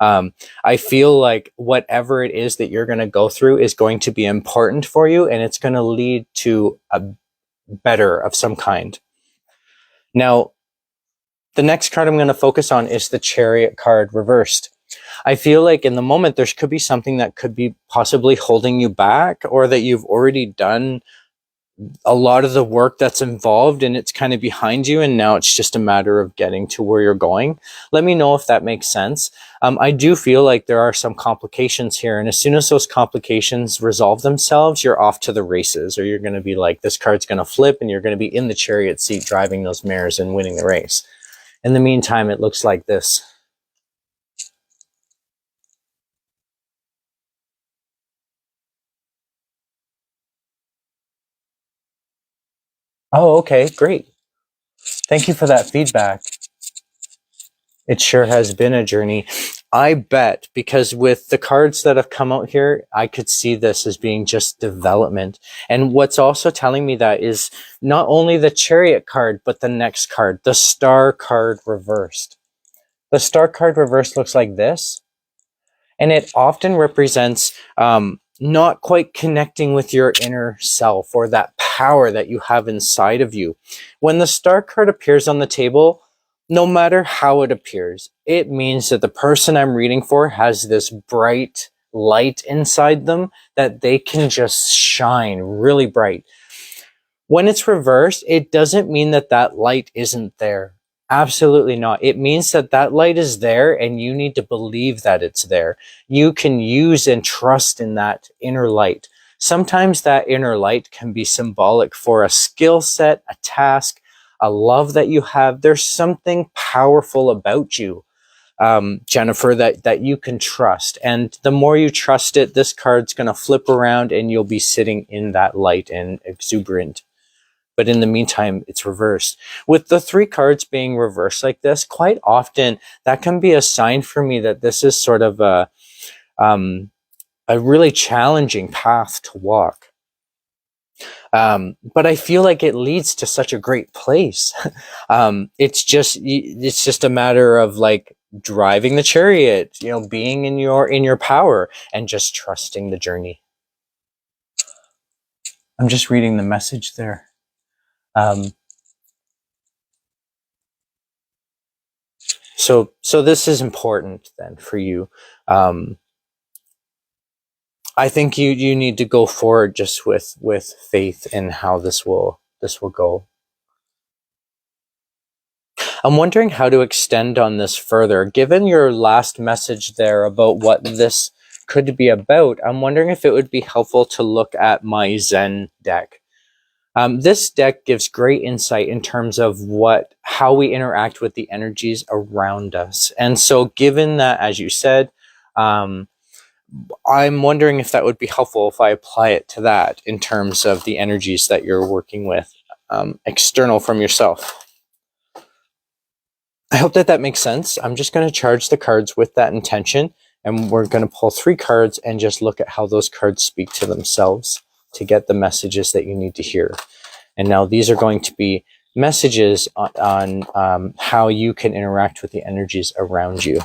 I feel like whatever it is that you're going to go through is going to be important for you, and it's going to lead to a better of some kind. Now, the next card I'm going to focus on is the Chariot card reversed. I feel like in the moment, there could be something that could be possibly holding you back, or that you've already done a lot of the work that's involved and it's kind of behind you, and now it's just a matter of getting to where you're going. Let me know if that makes sense. I do feel like there are some complications here, and as soon as those complications resolve themselves, you're off to the races, or you're going to be like, this card's going to flip and you're going to be in the chariot seat driving those mares and winning the race. In the meantime, it looks like this. Oh, okay, great. Thank you for that feedback. It sure has been a journey. I bet, because with the cards that have come out here, I could see this as being just development. And what's also telling me that is not only the Chariot card, but the next card, the Star card reversed. The Star card reversed looks like this. And it often represents not quite connecting with your inner self, or that power that you have inside of you. When the Star card appears on the table, no matter how it appears, it means that the person I'm reading for has this bright light inside them that they can just shine really bright. When it's reversed, it doesn't mean that that light isn't there. Absolutely not. It means that that light is there, and you need to believe that it's there. You can use and trust in that inner light. Sometimes that inner light can be symbolic for a skill set, a task, a love that you have. There's something powerful about you, Jennifer, that you can trust. And the more you trust it, this card's going to flip around and you'll be sitting in that light and exuberant. But in the meantime, it's reversed. With the 3 cards being reversed like this, quite often that can be a sign for me that this is sort of a really challenging path to walk. But I feel like it leads to such a great place. It's just a matter of like driving the chariot, being in your power and just trusting the journey. I'm just reading the message there. So this is important then for you. I think you need to go forward just with faith in how this will go. I'm wondering how to extend on this further. Given your last message there about what this could be about, I'm wondering if it would be helpful to look at my Zen deck. This deck gives great insight in terms of how we interact with the energies around us. And so given that, as you said, I'm wondering if that would be helpful if I apply it to that in terms of the energies that you're working with, external from yourself. I hope that that makes sense. I'm just going to charge the cards with that intention, and we're going to pull 3 cards and just look at how those cards speak to themselves to get the messages that you need to hear. And now these are going to be messages on how you can interact with the energies around you.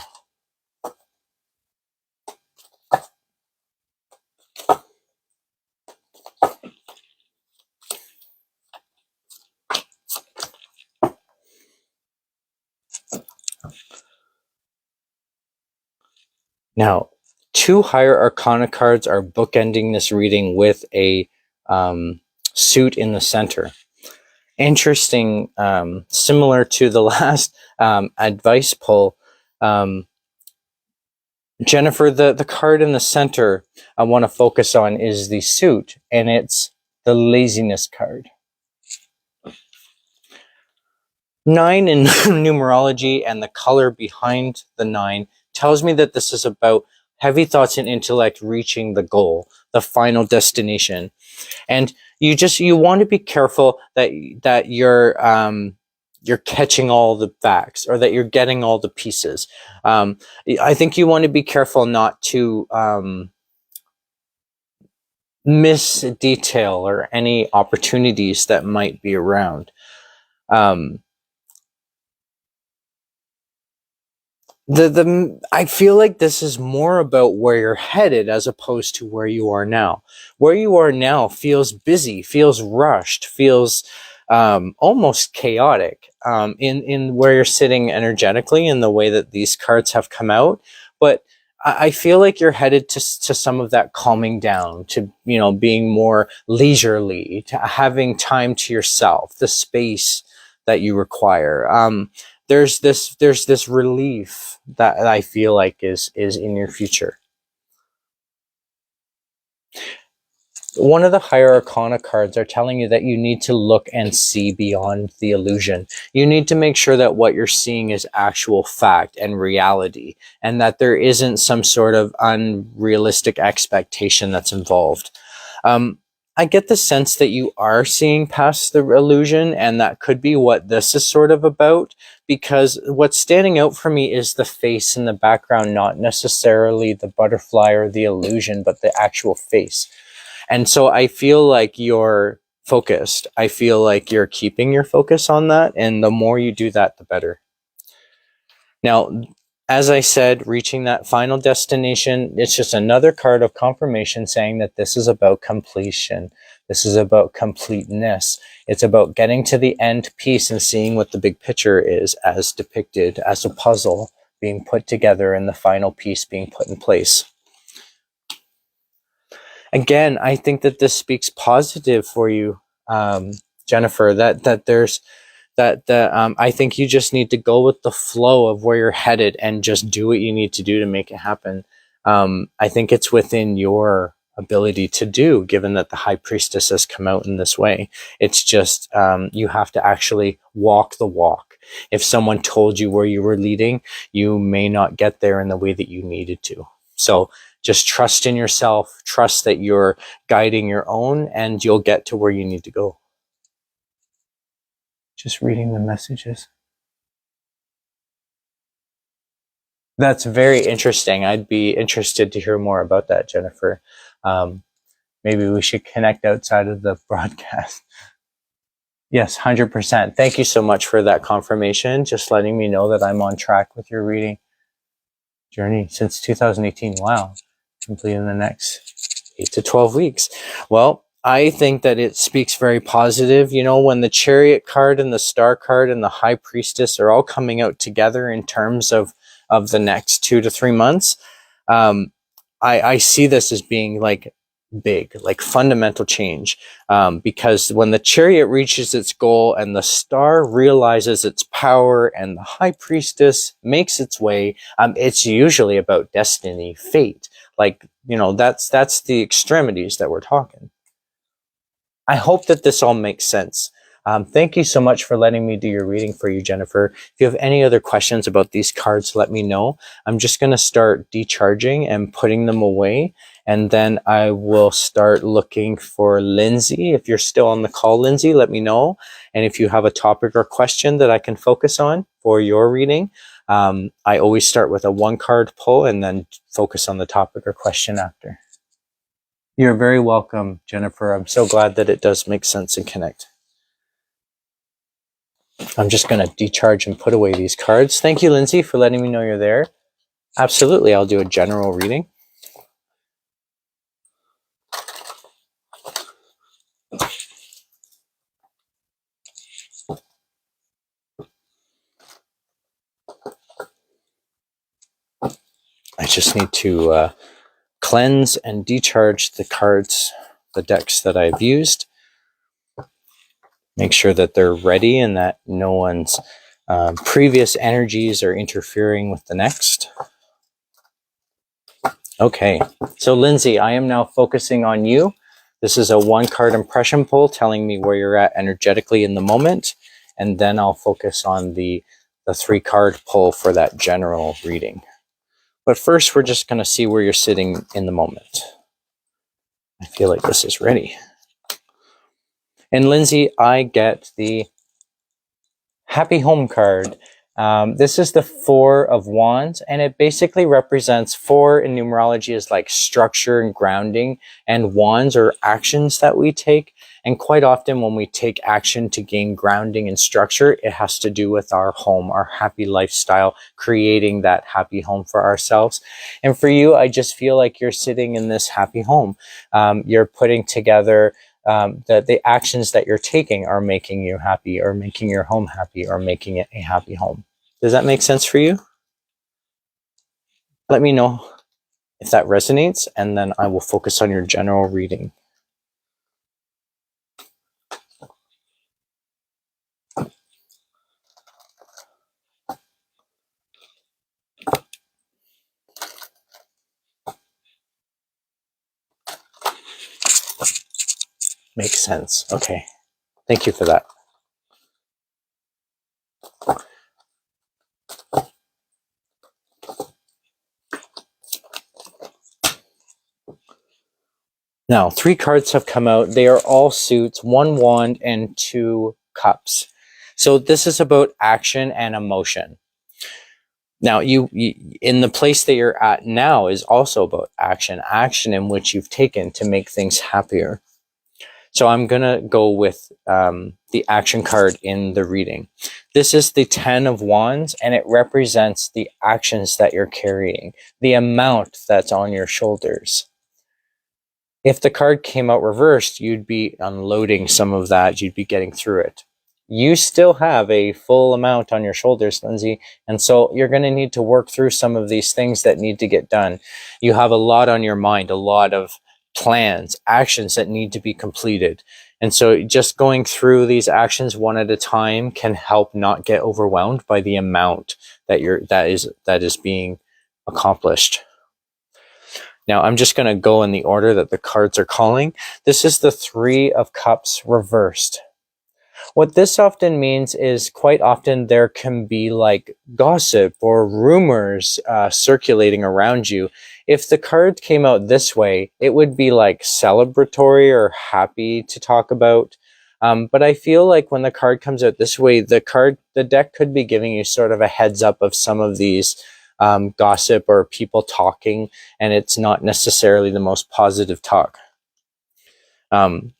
Now, 2 higher arcana cards are bookending this reading with a suit in the center. Interesting, similar to the last advice pull, Jennifer, the card in the center I want to focus on is the suit, and it's the laziness card. 9 in numerology and the color behind the 9 tells me that this is about heavy thoughts and intellect reaching the goal, the final destination. And you want to be careful that you're catching all the facts, or that you're getting all the pieces. I think you want to be careful not to miss detail or any opportunities that might be around. I feel like this is more about where you're headed as opposed to where you are now. Where you are now feels busy, feels rushed, feels almost chaotic in where you're sitting energetically in the way that these cards have come out. But I feel like you're headed to some of that calming down, to, you know, being more leisurely, to having time to yourself, the space that you require. There's this relief that I feel like is in your future. One of the higher arcana cards are telling you that you need to look and see beyond the illusion. You need to make sure that what you're seeing is actual fact and reality, and that there isn't some sort of unrealistic expectation that's involved. I get the sense that you are seeing past the illusion, and that could be what this is sort of about, because what's standing out for me is the face in the background, not necessarily the butterfly or the illusion, but the actual face. And so I feel like you're focused. I feel like you're keeping your focus on that, and the more you do that, the better. Now, as I said, reaching that final destination, it's just another card of confirmation saying that this is about completion. This is about completeness. It's about getting to the end piece and seeing what the big picture is as depicted as a puzzle being put together and the final piece being put in place. Again, I think that this speaks positive for you, Jennifer, I think you just need to go with the flow of where you're headed and just do what you need to do to make it happen. I think it's within your ability to do, given that the High Priestess has come out in this way. It's just, you have to actually walk the walk. If someone told you where you were leading, you may not get there in the way that you needed to. So just trust in yourself, trust that you're guiding your own, and you'll get to where you need to go. Just reading the messages. That's very interesting. I'd be interested to hear more about that, Jennifer. Maybe we should connect outside of the broadcast. Yes, 100%. Thank you so much for that confirmation, just letting me know that I'm on track with your reading journey since 2018. Wow. Complete in the next 8 to 12 weeks. Well, I think that it speaks very positive. You know, when the Chariot card and the Star card and the High Priestess are all coming out together in terms of the next 2 to 3 months, I see this as being like big, like fundamental change, because when the Chariot reaches its goal and the Star realizes its power and the High Priestess makes its way, it's usually about destiny, fate. Like, you know, that's the extremities that we're talking. I hope that this all makes sense. Thank you so much for letting me do your reading for you, Jennifer. If you have any other questions about these cards, let me know. I'm just going to start decharging and putting them away. And then I will start looking for Lindsay. If you're still on the call, Lindsay, let me know. And if you have a topic or question that I can focus on for your reading, I always start with a 1-card pull and then focus on the topic or question after. You're very welcome, Jennifer. I'm so glad that it does make sense and connect. I'm just going to decharge and put away these cards. Thank you, Lindsay, for letting me know you're there. Absolutely, I'll do a general reading. I just need to cleanse and decharge the cards, the decks that I've used. Make sure that they're ready and that no one's previous energies are interfering with the next. Okay, so Lindsay, I am now focusing on you. This is a 1-card impression pull telling me where you're at energetically in the moment, and then I'll focus on the 3-card pull for that general reading. But first, we're just going to see where you're sitting in the moment. I feel like this is ready. And Lindsay, I get the Happy Home card. This is the 4 of Wands, and it basically represents 4 in numerology is like structure and grounding, and wands are actions that we take. And quite often when we take action to gain grounding and structure, it has to do with our home, our happy lifestyle, creating that happy home for ourselves. And for you, I just feel like you're sitting in this happy home. You're putting together that the actions that you're taking are making you happy, or making your home happy, or making it a happy home. Does that make sense for you? Let me know if that resonates, and then I will focus on your general reading. Makes sense. Okay. Thank you for that. Now, 3 cards have come out. They are all suits, 1 wand and 2 cups. So this is about action and emotion. Now, you in the place that you're at now is also about action in which you've taken to make things happier. So I'm going to go with the action card in the reading. This is the 10 of Wands, and it represents the actions that you're carrying, the amount that's on your shoulders. If the card came out reversed, you'd be unloading some of that. You'd be getting through it. You still have a full amount on your shoulders, Lindsay, and so you're going to need to work through some of these things that need to get done. You have a lot on your mind, a lot of plans, actions that need to be completed. And so just going through these actions one at a time can help not get overwhelmed by the amount that is being accomplished. Now, I'm just going to go in the order that the cards are calling. This is the 3 of Cups reversed. What this often means is quite often there can be like gossip or rumors circulating around you. If the card came out this way, it would be like celebratory or happy to talk about. But I feel like when the card comes out this way, the deck could be giving you sort of a heads up of some of these gossip or people talking, and it's not necessarily the most positive talk. The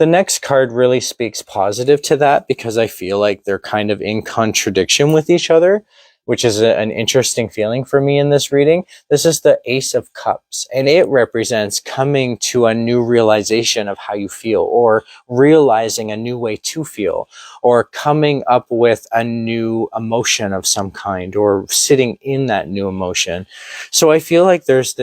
next card really speaks positive to that, because I feel like they're kind of in contradiction with each other, which is an interesting feeling for me in this reading. This is the Ace of Cups, and it represents coming to a new realization of how you feel, or realizing a new way to feel, or coming up with a new emotion of some kind, or sitting in that new emotion. So I feel like there's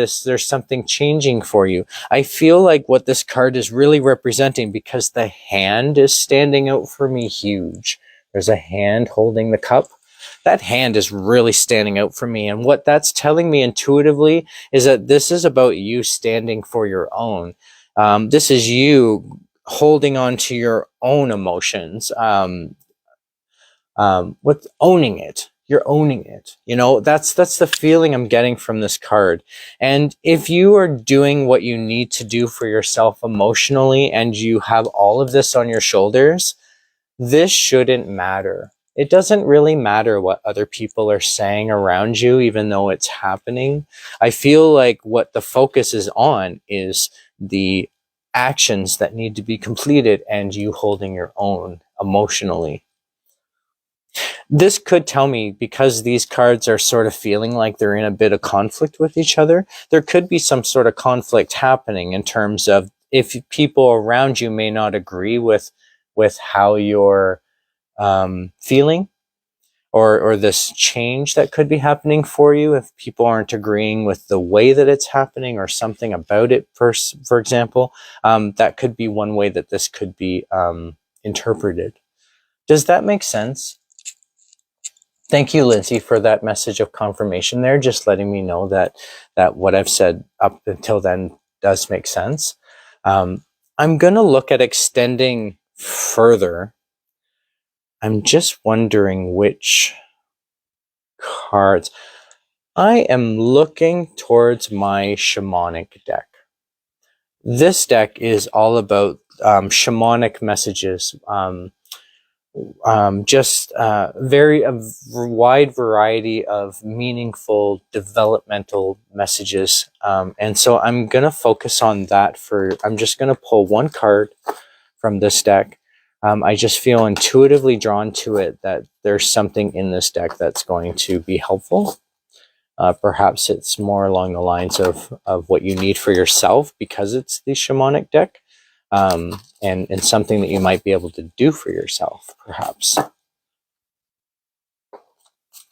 something changing for you. I feel like what this card is really representing, because the hand is standing out for me huge. There's a hand holding the cup. That hand is really standing out for me. And what that's telling me intuitively is that this is about you standing for your own. This is you holding on to your own emotions, with owning it. You're owning it. You know, that's the feeling I'm getting from this card. And if you are doing what you need to do for yourself emotionally and you have all of this on your shoulders, this shouldn't matter. It doesn't really matter what other people are saying around you, even though it's happening. I feel like what the focus is on is the actions that need to be completed and you holding your own emotionally. This could tell me, because these cards are sort of feeling like they're in a bit of conflict with each other, there could be some sort of conflict happening in terms of if people around you may not agree with how you're feeling, or this change that could be happening for you. If people aren't agreeing with the way that it's happening or something about it, for example, that could be one way that this could be interpreted. Does that make sense? Thank you, Lindsay, for that message of confirmation there, just letting me know that what I've said up until then does make sense. I'm going to look at extending further. I'm just wondering which cards. I am looking towards my shamanic deck. This deck is all about shamanic messages, just a wide variety of meaningful developmental messages. And so I'm going to focus on that I'm just going to pull one card from this deck. I just feel intuitively drawn to it that there's something in this deck that's going to be helpful. Perhaps it's more along the lines of what you need for yourself because it's the shamanic deck. And something that you might be able to do for yourself, perhaps.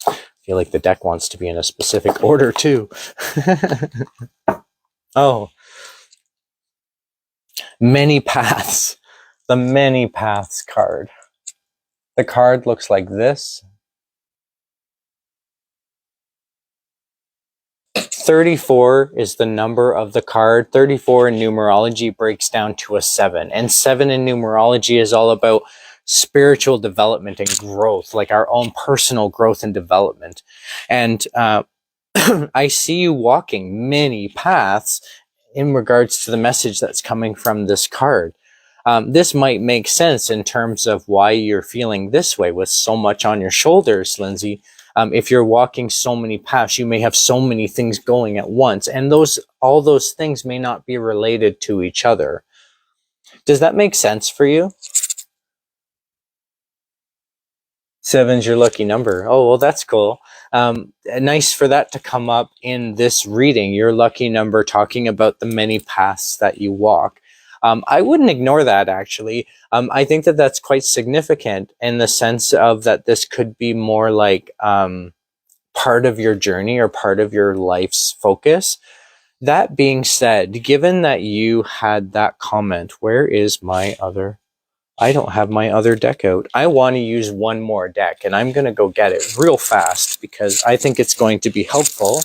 I feel like the deck wants to be in a specific order too. Oh, many paths. The many paths card. The card looks like this. 34 is the number of the card. 34 in numerology breaks down to a 7. And 7 in numerology is all about spiritual development and growth, like our own personal growth and development. And I see you walking many paths in regards to the message that's coming from this card. This might make sense in terms of why you're feeling this way with so much on your shoulders, Lindsay. If you're walking so many paths, you may have so many things going at once, and all those things may not be related to each other. Does that make sense for you? 7's your lucky number. Oh, well, that's cool. Nice for that to come up in this reading, your lucky number, talking about the many paths that you walk. I wouldn't ignore that, actually. I think that that's quite significant in the sense of that this could be more like part of your journey or part of your life's focus. That being said, given that you had that comment, where is my other... I don't have my other deck out. I want to use one more deck, and I'm going to go get it real fast because I think it's going to be helpful.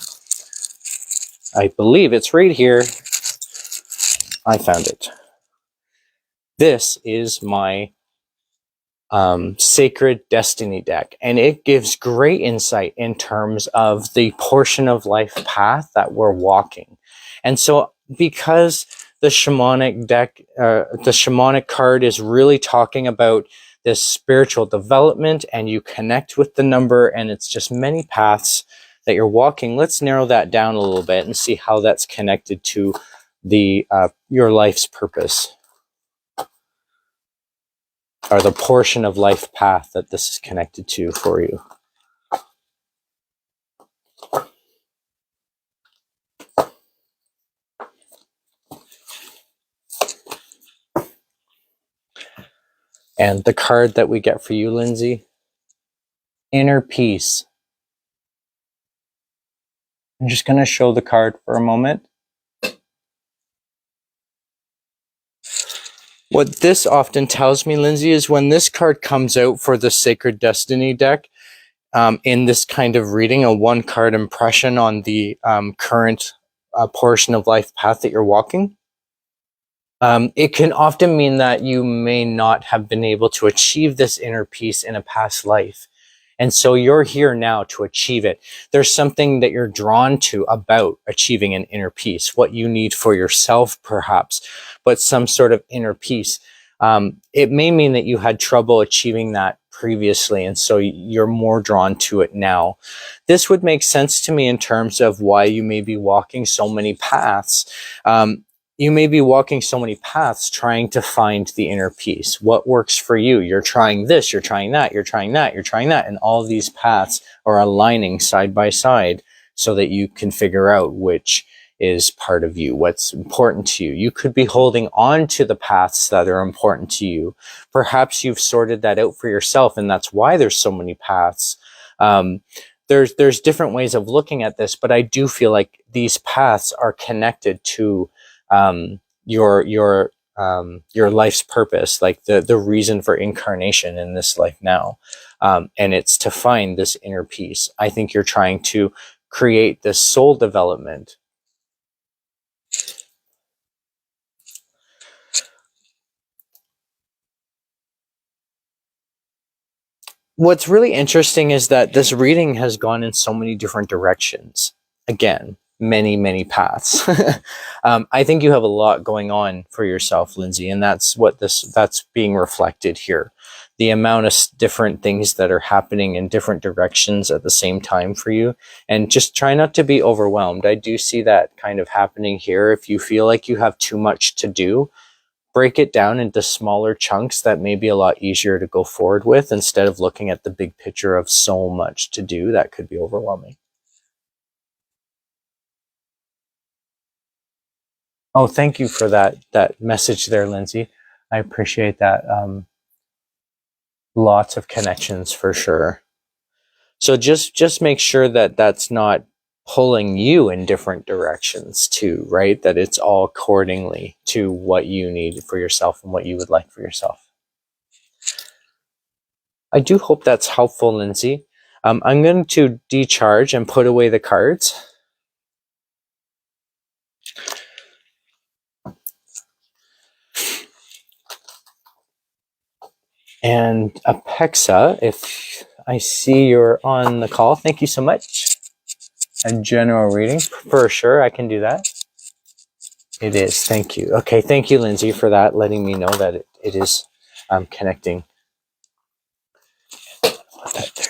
I believe it's right here. I found it. This is my Sacred Destiny deck, and it gives great insight in terms of the portion of life path that we're walking. And so because the shamanic deck, the shamanic card is really talking about this spiritual development, and you connect with the number, and it's just many paths that you're walking. Let's narrow that down a little bit and see how that's connected to the your life's purpose, or the portion of life path that this is connected to for you. And the card that we get for you, Lindsay, Inner Peace. I'm just going to show the card for a moment. What this often tells me, Lindsay, is when this card comes out for the Sacred Destiny deck, in this kind of reading, a one-card impression on the current portion of life path that you're walking, It can often mean that you may not have been able to achieve this inner peace in a past life. And so you're here now to achieve it. There's something that you're drawn to about achieving an inner peace, what you need for yourself, perhaps, but some sort of inner peace. It may mean that you had trouble achieving that previously, and so you're more drawn to it now. This would make sense to me in terms of why you may be walking so many paths. You may be walking so many paths trying to find the inner peace. What works for you? You're trying this, you're trying that, you're trying that, you're trying that. And all these paths are aligning side by side so that you can figure out which is part of you, what's important to you. You could be holding on to the paths that are important to you. Perhaps you've sorted that out for yourself, and that's why there's so many paths. There's different ways of looking at this, but I do feel like these paths are connected to your life's purpose, like the reason for incarnation in this life now, and it's to find this inner peace. I think you're trying to create this soul development. What's really interesting is that this reading has gone in so many different directions. Again, many paths. I think you have a lot going on for yourself, Lindsay, and that's being reflected here. The amount of different things that are happening in different directions at the same time for you, and just try not to be overwhelmed. I do see that kind of happening here. If you feel like you have too much to do, break it down into smaller chunks that may be a lot easier to go forward with, instead of looking at the big picture of so much to do. That could be overwhelming. Oh, thank you for that message there, Lindsay. I appreciate that. Lots of connections for sure. So just make sure that that's not pulling you in different directions too, right? That it's all accordingly to what you need for yourself and what you would like for yourself. I do hope that's helpful, Lindsay. I'm going to decharge and put away the cards. And Apexa, if I see you're on the call, thank you so much. A general reading, for sure, I can do that. It is, thank you. Okay, thank you, Lindsay, for that, letting me know that it is connecting. Put that there.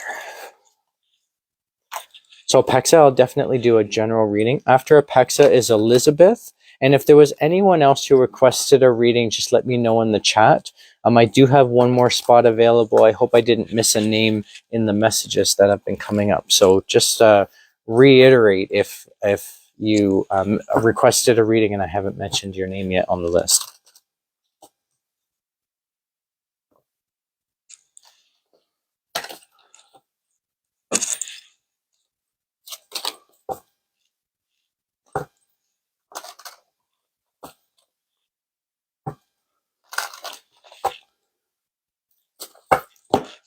So Apexa, I'll definitely do a general reading. After Apexa is Elizabeth. And if there was anyone else who requested a reading, just let me know in the chat. I do have one more spot available. I hope I didn't miss a name in the messages that have been coming up. So just reiterate if you requested a reading and I haven't mentioned your name yet on the list.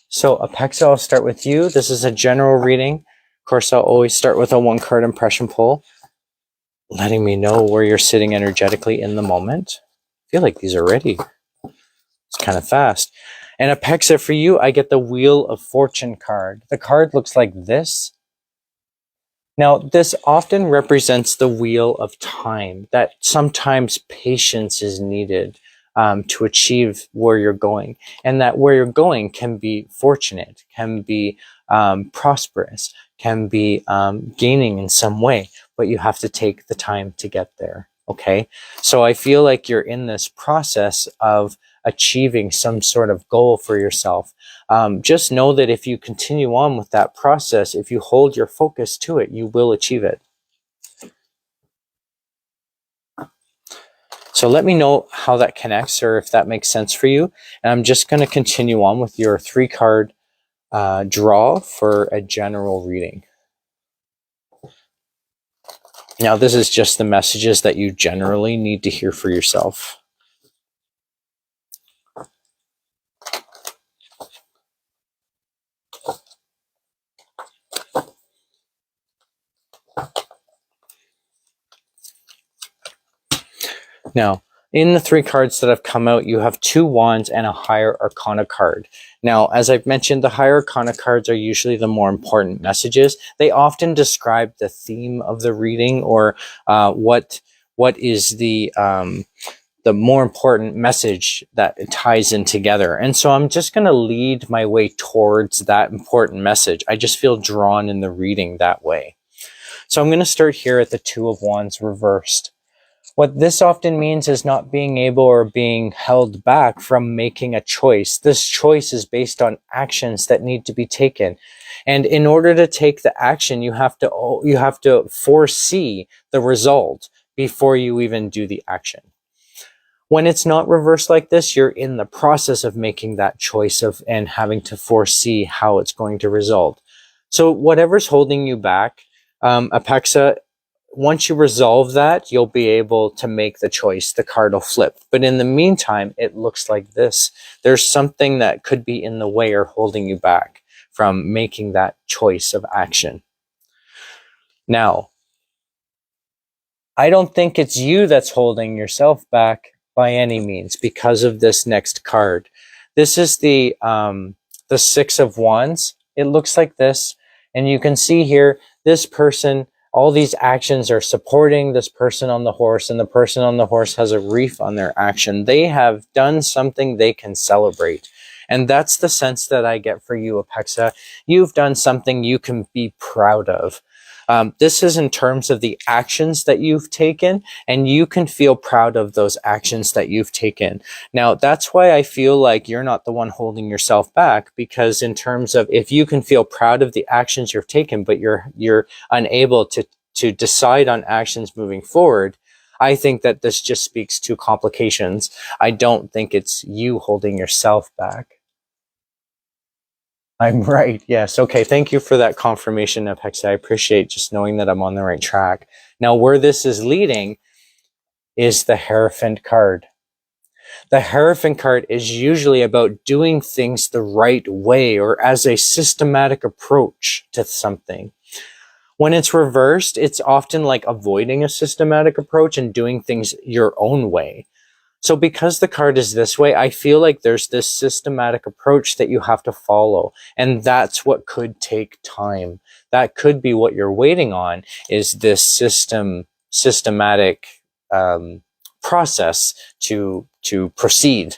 So Apexa, I'll start with you. This is a general reading. Of course, I'll always start with a one-card impression pull, letting me know where you're sitting energetically in the moment. I feel like these are ready. It's kind of fast. And Apexa, for you, I get the Wheel of Fortune card. The card looks like this. Now, this often represents the wheel of time, that sometimes patience is needed to achieve where you're going, and that where you're going can be fortunate, can be prosperous, can be gaining in some way, but you have to take the time to get there. Okay, so I feel like you're in this process of achieving some sort of goal for yourself. Just know that if you continue on with that process, if you hold your focus to it, you will achieve it. So let me know how that connects or if that makes sense for you. And I'm just going to continue on with your 3-card draw for a general reading. Now, this is just the messages that you generally need to hear for yourself. Now, In the 3 cards that have come out, you have 2 wands and a higher arcana card. Now, as I've mentioned, the higher arcana cards are usually the more important messages. They often describe the theme of the reading, or what is the more important message that it ties in together. And so I'm just going to lead my way towards that important message. I just feel drawn in the reading that way. So I'm going to start here at the 2 of Wands reversed. What this often means is not being able or being held back from making a choice. This choice is based on actions that need to be taken. And in order to take the action, you have to foresee the result before you even do the action. When it's not reversed like this, you're in the process of making that choice and having to foresee how it's going to result. So whatever's holding you back, Apexa, once you resolve that, you'll be able to make the choice. The card will flip. But in the meantime, it looks like this. There's something that could be in the way or holding you back from making that choice of action. Now, I don't think it's you that's holding yourself back by any means because of this next card. This is the 6 of Wands. It looks like this. And you can see here, this person, all these actions are supporting this person on the horse, and the person on the horse has a wreath on their action. They have done something they can celebrate. And that's the sense that I get for you, Apexa. You've done something you can be proud of. This is in terms of the actions that you've taken, and you can feel proud of those actions that you've taken. Now, that's why I feel like you're not the one holding yourself back, because in terms of if you can feel proud of the actions you've taken, but you're unable to decide on actions moving forward, I think that this just speaks to complications. I don't think it's you holding yourself back. I'm right. Yes. Okay. Thank you for that confirmation, Apexa. I appreciate just knowing that I'm on the right track. Now, where this is leading is the Hierophant card. The Hierophant card is usually about doing things the right way or as a systematic approach to something. When it's reversed, it's often like avoiding a systematic approach and doing things your own way. So because the card is this way, I feel like there's this systematic approach that you have to follow. And that's what could take time. That could be what you're waiting on, is this systematic process to proceed.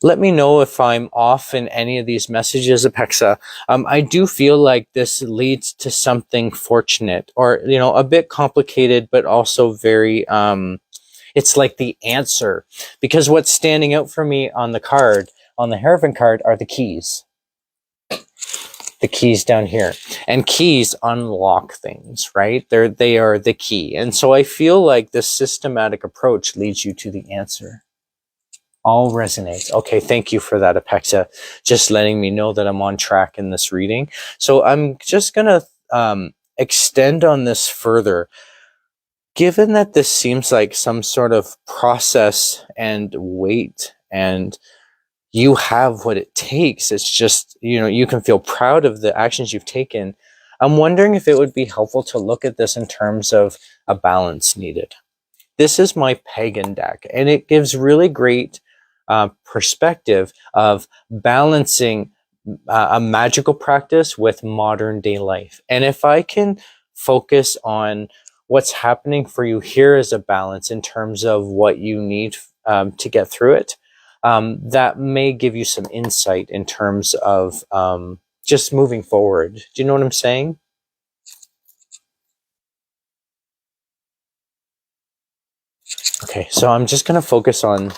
Let me know if I'm off in any of these messages, Apexa. I do feel like this leads to something fortunate, or, a bit complicated, but also very, it's like the answer. Because what's standing out for me on the card, on the Hierophant card, are the keys. The keys down here. And keys unlock things, right? They are the key. And so I feel like this systematic approach leads you to the answer. All resonates. Okay, thank you for that, Apexa. Just letting me know that I'm on track in this reading. So I'm just going to extend on this further. Given that this seems like some sort of process and weight, and you have what it takes, it's just, you can feel proud of the actions you've taken. I'm wondering if it would be helpful to look at this in terms of a balance needed. This is my pagan deck, and it gives really great perspective of balancing a magical practice with modern day life. And if I can focus on what's happening for you here as a balance in terms of what you need to get through it, that may give you some insight in terms of just moving forward. Do you know what I'm saying? Okay, so I'm just going to focus on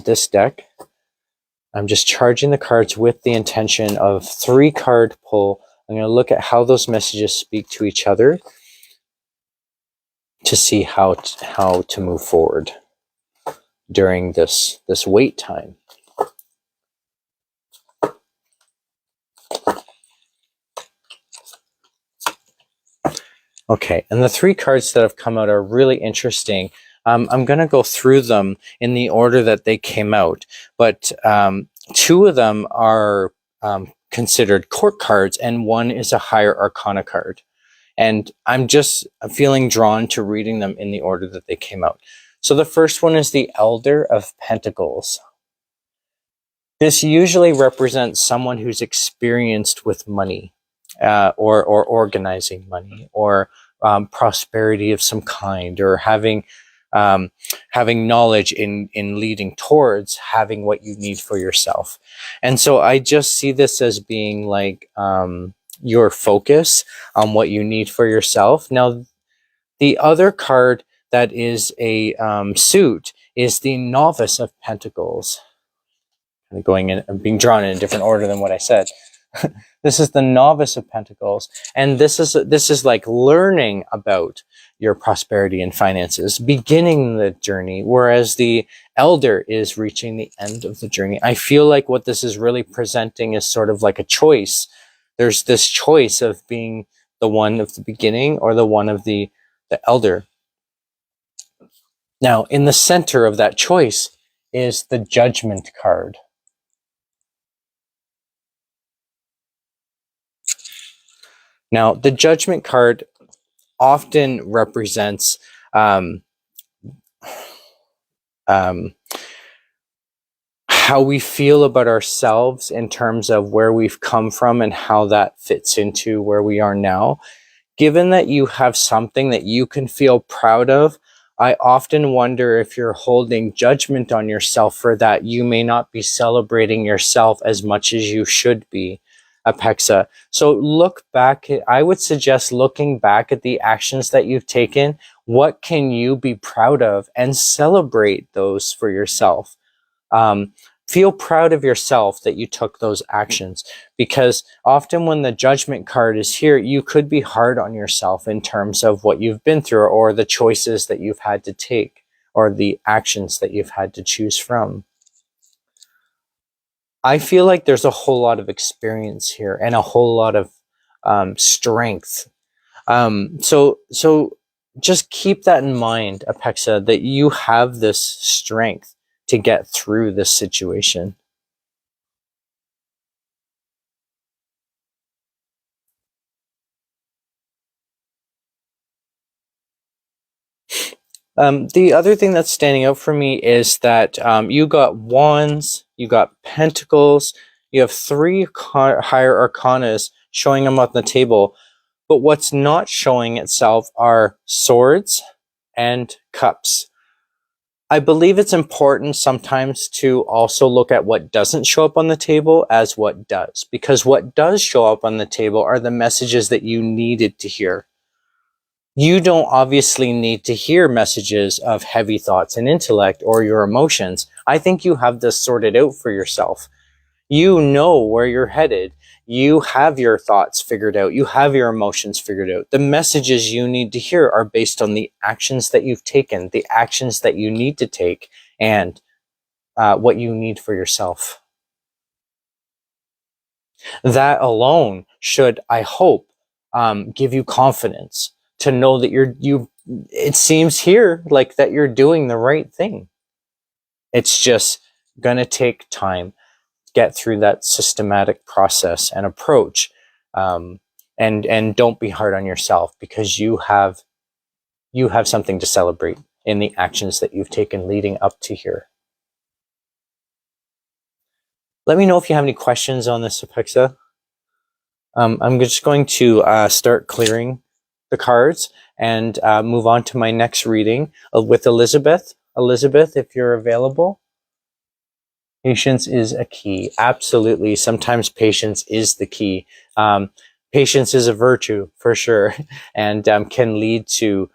this deck. I'm just charging the cards with the intention of 3-card pull. I'm going to look at how those messages speak to each other to see how to move forward during this wait time. Okay, and the 3 cards that have come out are really interesting. I'm going to go through them in the order that they came out, but 2 of them are considered court cards, and 1 is a higher arcana card. And I'm just feeling drawn to reading them in the order that they came out. So the first one is the Elder of Pentacles. This usually represents someone who's experienced with money, or organizing money, or prosperity of some kind, or having knowledge in leading towards having what you need for yourself. And so I just see this as being like your focus on what you need for yourself. Now, the other card that is a suit is the Novice of Pentacles. Going in and being drawn in a different order than what I said. This is the Novice of Pentacles, and this is like learning about your prosperity and finances, beginning the journey, whereas the Elder is reaching the end of the journey. I feel like what this is really presenting is sort of like a choice. There's this choice of being the one of the beginning or the one of the Elder. Now, in the center of that choice is the Judgment card. Now, the Judgment card often represents how we feel about ourselves in terms of where we've come from and how that fits into where we are now. Given that you have something that you can feel proud of, I often wonder if you're holding judgment on yourself for that. You may not be celebrating yourself as much as you should be, Apexa. So look back. I would suggest looking back at the actions that you've taken. What can you be proud of, and celebrate those for yourself? Feel proud of yourself that you took those actions, because often when the Judgment card is here, you could be hard on yourself in terms of what you've been through, or the choices that you've had to take, or the actions that you've had to choose from. I feel like there's a whole lot of experience here and a whole lot of strength. So just keep that in mind, Apexa, that you have this strength to get through this situation. The other thing that's standing out for me is that you got Wands, you got Pentacles, you have 3 higher arcanas showing them on the table, but what's not showing itself are Swords and Cups. I believe it's important sometimes to also look at what doesn't show up on the table as what does, because what does show up on the table are the messages that you needed to hear. You don't obviously need to hear messages of heavy thoughts and intellect or your emotions. I think you have this sorted out for yourself. You know where you're headed. You have your thoughts figured out. You have your emotions figured out. The messages you need to hear are based on the actions that you've taken, the actions that you need to take, and what you need for yourself. That alone should, I hope, give you confidence to know that it seems here like that you're doing the right thing. It's just gonna take time to get through that systematic process and approach. And don't be hard on yourself, because you have something to celebrate in the actions that you've taken leading up to here. Let me know if you have any questions on this, Apexa. I'm just going to start clearing the cards and move on to my next reading with Elizabeth. Elizabeth, if you're available. Patience is a key. Absolutely. Sometimes patience is the key. Patience is a virtue for sure, and can lead to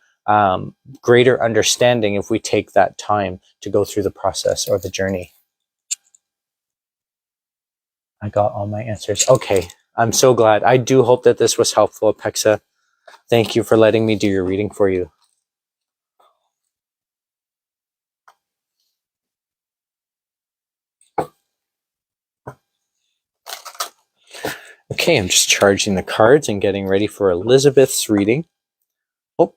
greater understanding if we take that time to go through the process or the journey. I got all my answers. Okay. I'm so glad. I do hope that this was helpful, Apexa. Thank you for letting me do your reading for you. Okay, I'm just charging the cards and getting ready for Elizabeth's reading. Oh.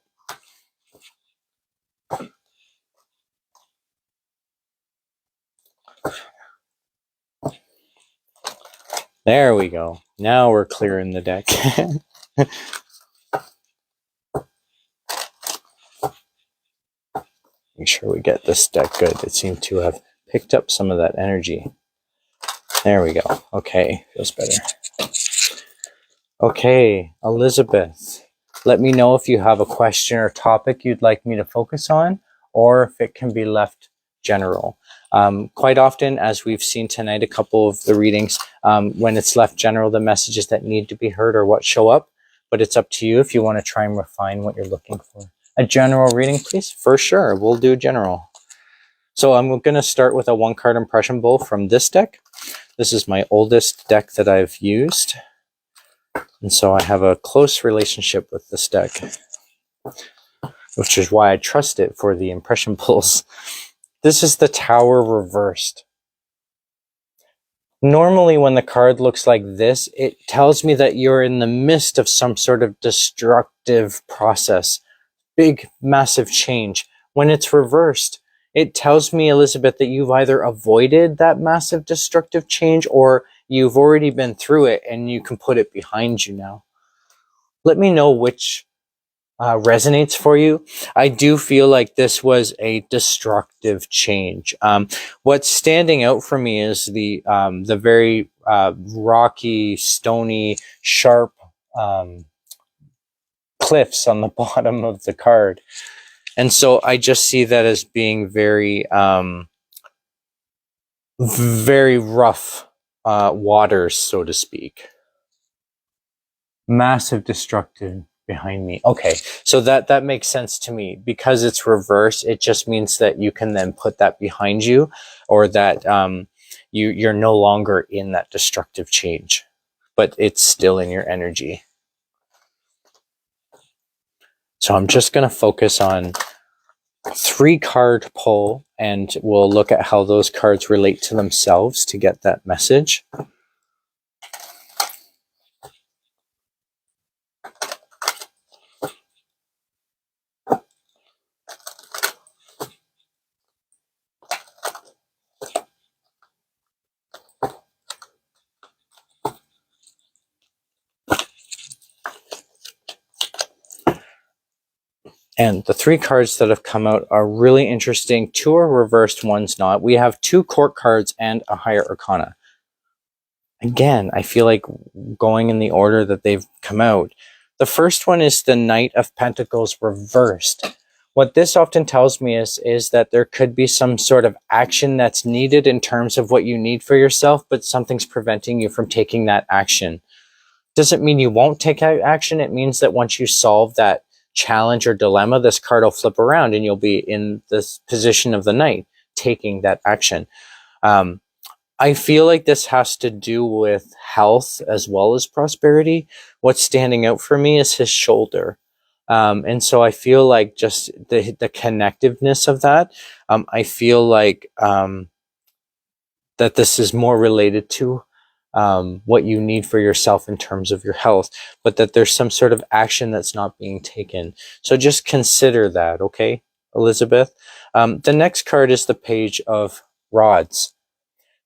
There we go. Now we're clearing the deck. Make sure we get this deck good. It seemed to have picked up some of that energy. There we go. Okay, feels better. Okay, Elizabeth, let me know if you have a question or topic you'd like me to focus on, or if it can be left general. Quite often, as we've seen tonight, a couple of the readings, when it's left general, the messages that need to be heard are what show up, but it's up to you if you want to try and refine what you're looking for. A general reading, please? For sure, we'll do general. So I'm going to start with a one-card impression bowl from this deck. This is my oldest deck that I've used. And so I have a close relationship with this deck, which is why I trust it for the impression pulls. This is the Tower reversed. Normally when the card looks like this, it tells me that you're in the midst of some sort of destructive process, big, massive change. When it's reversed, it tells me, Elizabeth, that you've either avoided that massive destructive change or you've already been through it and you can put it behind you now. Let me know which resonates for you. I do feel like this was a destructive change. What's standing out for me is the very rocky, stony, sharp cliffs on the bottom of the card. And so I just see that as being very, very rough waters, so to speak. Massive destructive behind me. Okay, so that makes sense to me. Because it's reverse, it just means that you can then put that behind you, or that you're no longer in that destructive change, but it's still in your energy. So I'm just going to focus on 3-card pull, and we'll look at how those cards relate to themselves to get that message. And the 3 cards that have come out are really interesting. 2 are reversed, 1's not. We have 2 court cards and a higher arcana. Again, I feel like going in the order that they've come out. The first one is the Knight of Pentacles reversed. What this often tells me is that there could be some sort of action that's needed in terms of what you need for yourself, but something's preventing you from taking that action. Doesn't mean you won't take action. It means that once you solve that challenge or dilemma, this card will flip around and you'll be in this position of the Knight taking that action. I feel like this has to do with health as well as prosperity. What's standing out for me is his shoulder. And so I feel like just the connectiveness of that. I feel like that this is more related to what you need for yourself in terms of your health, but that there's some sort of action that's not being taken. So just consider that, okay, Elizabeth? The next card is the Page of Rods.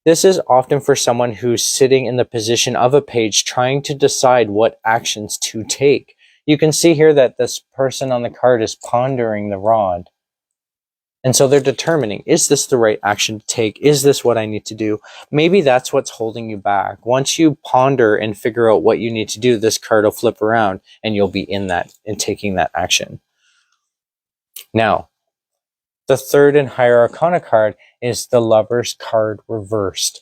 This is often for someone who's sitting in the position of a page trying to decide what actions to take. You can see here that this person on the card is pondering the rod. And so they're determining, is this the right action to take? Is this what I need to do? Maybe that's what's holding you back. Once you ponder and figure out what you need to do, this card will flip around and you'll be in that and taking that action. Now, the third and higher arcana card is the Lover's card reversed.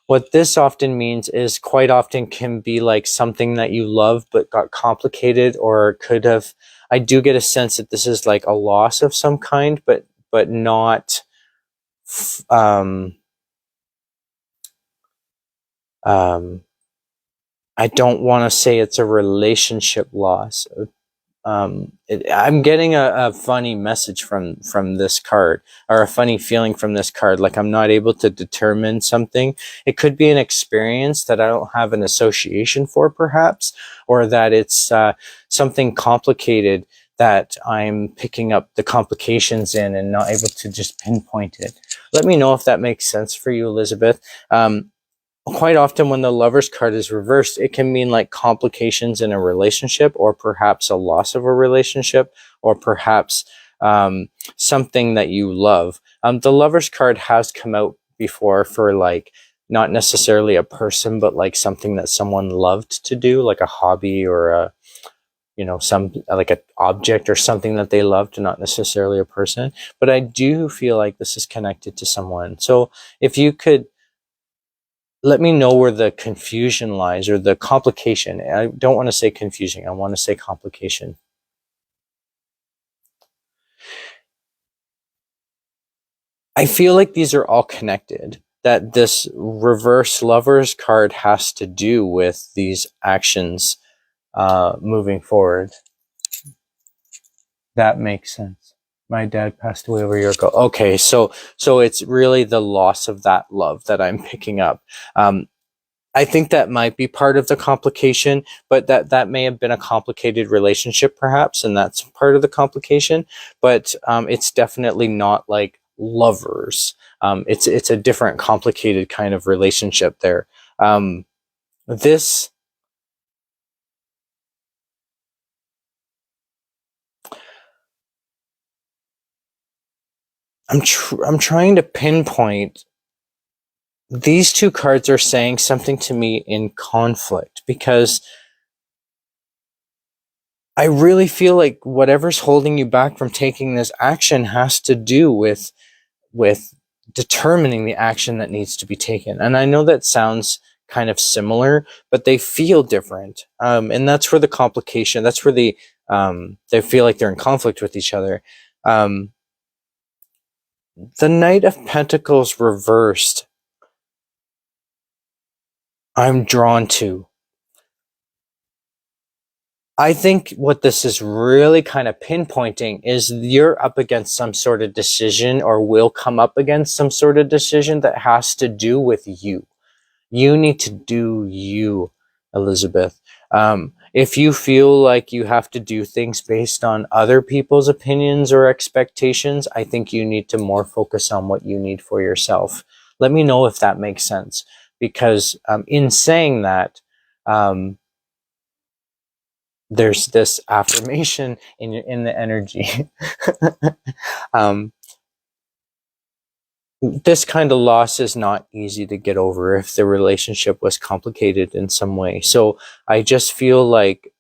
What this often means is quite often can be like something that you love but got complicated or could have. I do get a sense that this is like a loss of some kind, but not I don't want to say it's a relationship loss. I'm getting a funny message from this card, or a funny feeling from this card, like I'm not able to determine something. It could be an experience that I don't have an association for, perhaps, or that it's something complicated that I'm picking up the complications in and not able to just pinpoint it. Let me know if that makes sense for you, Elizabeth. Quite often when the Lover's card is reversed, it can mean like complications in a relationship, or perhaps a loss of a relationship, or perhaps something that you love. The Lover's card has come out before for like not necessarily a person, but like something that someone loved to do, like a hobby or a, you know, some like an object or something that they loved, not necessarily a person. But I do feel like this is connected to someone. So if you could let me know where the confusion lies or the complication. I don't want to say confusing. I want to say complication. I feel like these are all connected, that this reverse Lovers card has to do with these actions moving forward. That makes sense. My dad passed away over a year ago. Okay, so it's really the loss of that love that I'm picking up. I think that might be part of the complication, but that may have been a complicated relationship perhaps, and that's part of the complication. But it's definitely not like lovers. It's a different complicated kind of relationship there. This I'm trying to pinpoint. These two cards are saying something to me in conflict, because I really feel like whatever's holding you back from taking this action has to do with determining the action that needs to be taken. And I know that sounds kind of similar, but they feel different. And that's where the complication, that's where they feel like they're in conflict with each other. The Knight of Pentacles reversed, I'm drawn to. I think what this is really kind of pinpointing is you're up against some sort of decision, or will come up against some sort of decision that has to do with you. You need to do you, Elizabeth. If you feel like you have to do things based on other people's opinions or expectations, I think you need to more focus on what you need for yourself. Let me know if that makes sense, because in saying that, there's this affirmation in the energy. This kind of loss is not easy to get over if the relationship was complicated in some way. So I just feel like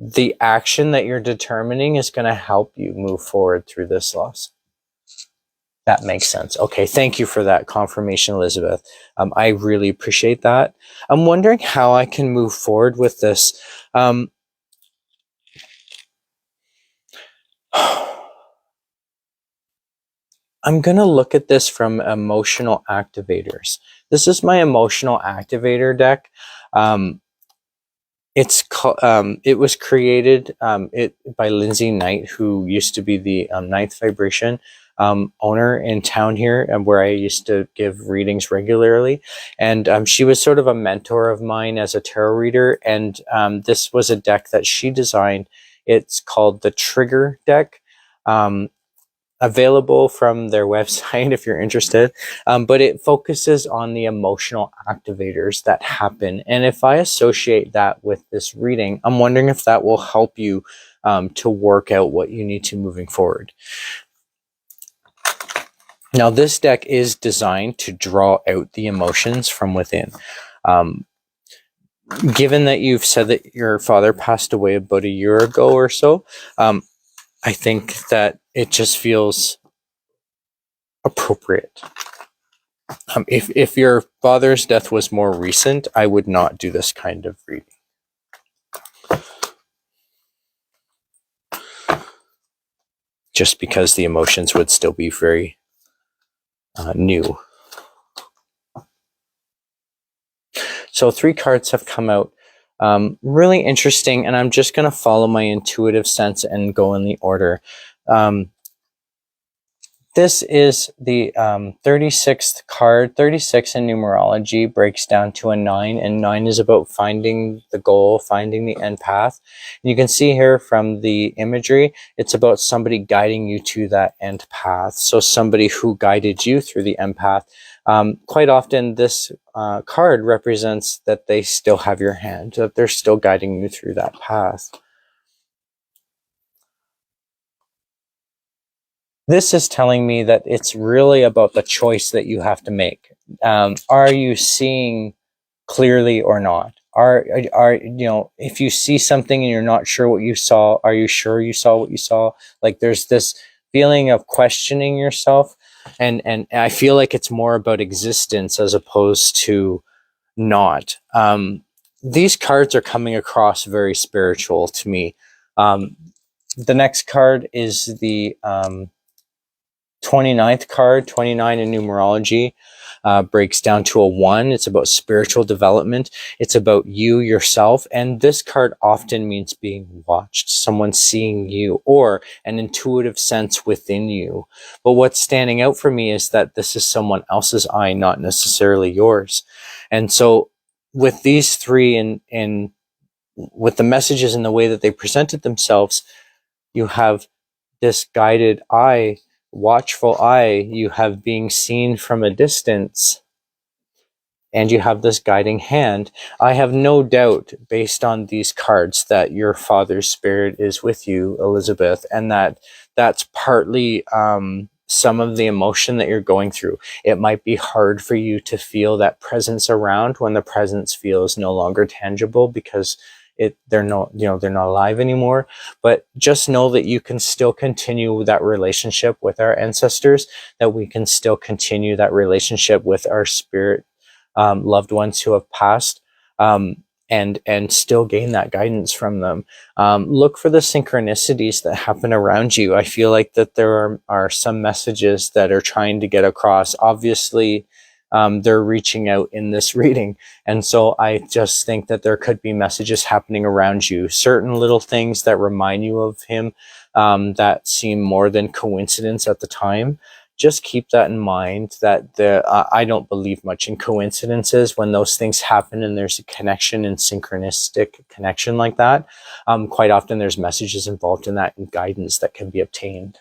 the action that you're determining is going to help you move forward through this loss. That makes sense. Okay, thank you for that confirmation, Elizabeth. I really appreciate that. I'm wondering how I can move forward with this. I'm going to look at this from emotional activators. This is my emotional activator deck. It was created by Lindsay Knight, who used to be the Ninth Vibration owner in town here, and where I used to give readings regularly. And she was sort of a mentor of mine as a tarot reader. And this was a deck that she designed. It's called the Trigger deck. Available from their website if you're interested, but it focuses on the emotional activators that happen. And if I associate that with this reading, I'm wondering if that will help you to work out what you need to moving forward. Now, this deck is designed to draw out the emotions from within. Given that you've said that your father passed away about a year ago or so, I think that it just feels appropriate. If your father's death was more recent, I would not do this kind of reading. Just because the emotions would still be very new. So 3 cards have come out. Really interesting, and I'm just going to follow my intuitive sense and go in the order. This is the 36th card. 36 in numerology breaks down to a 9, and 9 is about finding the goal, finding the end path. And you can see here from the imagery, it's about somebody guiding you to that end path. So somebody who guided you through the end path. Quite often this card represents that they still have your hand, that they're still guiding you through that path. This is telling me that it's really about the choice that you have to make. Are you seeing clearly or not? Are you know, if you see something and you're not sure what you saw, are you sure you saw what you saw? Like there's this feeling of questioning yourself, and I feel like it's more about existence as opposed to not. These cards are coming across very spiritual to me. The next card is the 29th card. 29 in numerology breaks down to a 1. It's about spiritual development. It's about you yourself. And this card often means being watched, someone seeing you, or an intuitive sense within you. But what's standing out for me is that this is someone else's eye, not necessarily yours. And so with these three and with the messages and the way that they presented themselves, you have this guided eye, watchful eye, you have being seen from a distance, and you have this guiding hand. I have no doubt, based on these cards, that your father's spirit is with you, Elizabeth, and that that's partly some of the emotion that you're going through. It might be hard for you to feel that presence around when the presence feels no longer tangible because they're not alive anymore. But just know that you can still continue that relationship with our ancestors, that we can still continue that relationship with our spirit loved ones who have passed, and still gain that guidance from them. Look for the synchronicities that happen around you. I feel like that there are some messages that are trying to get across. Obviously, they're reaching out in this reading. And so I just think that there could be messages happening around you, certain little things that remind you of him, that seem more than coincidence at the time. Just keep that in mind, that I don't believe much in coincidences. When those things happen and there's a connection and synchronistic connection like that, quite often there's messages involved in that and guidance that can be obtained.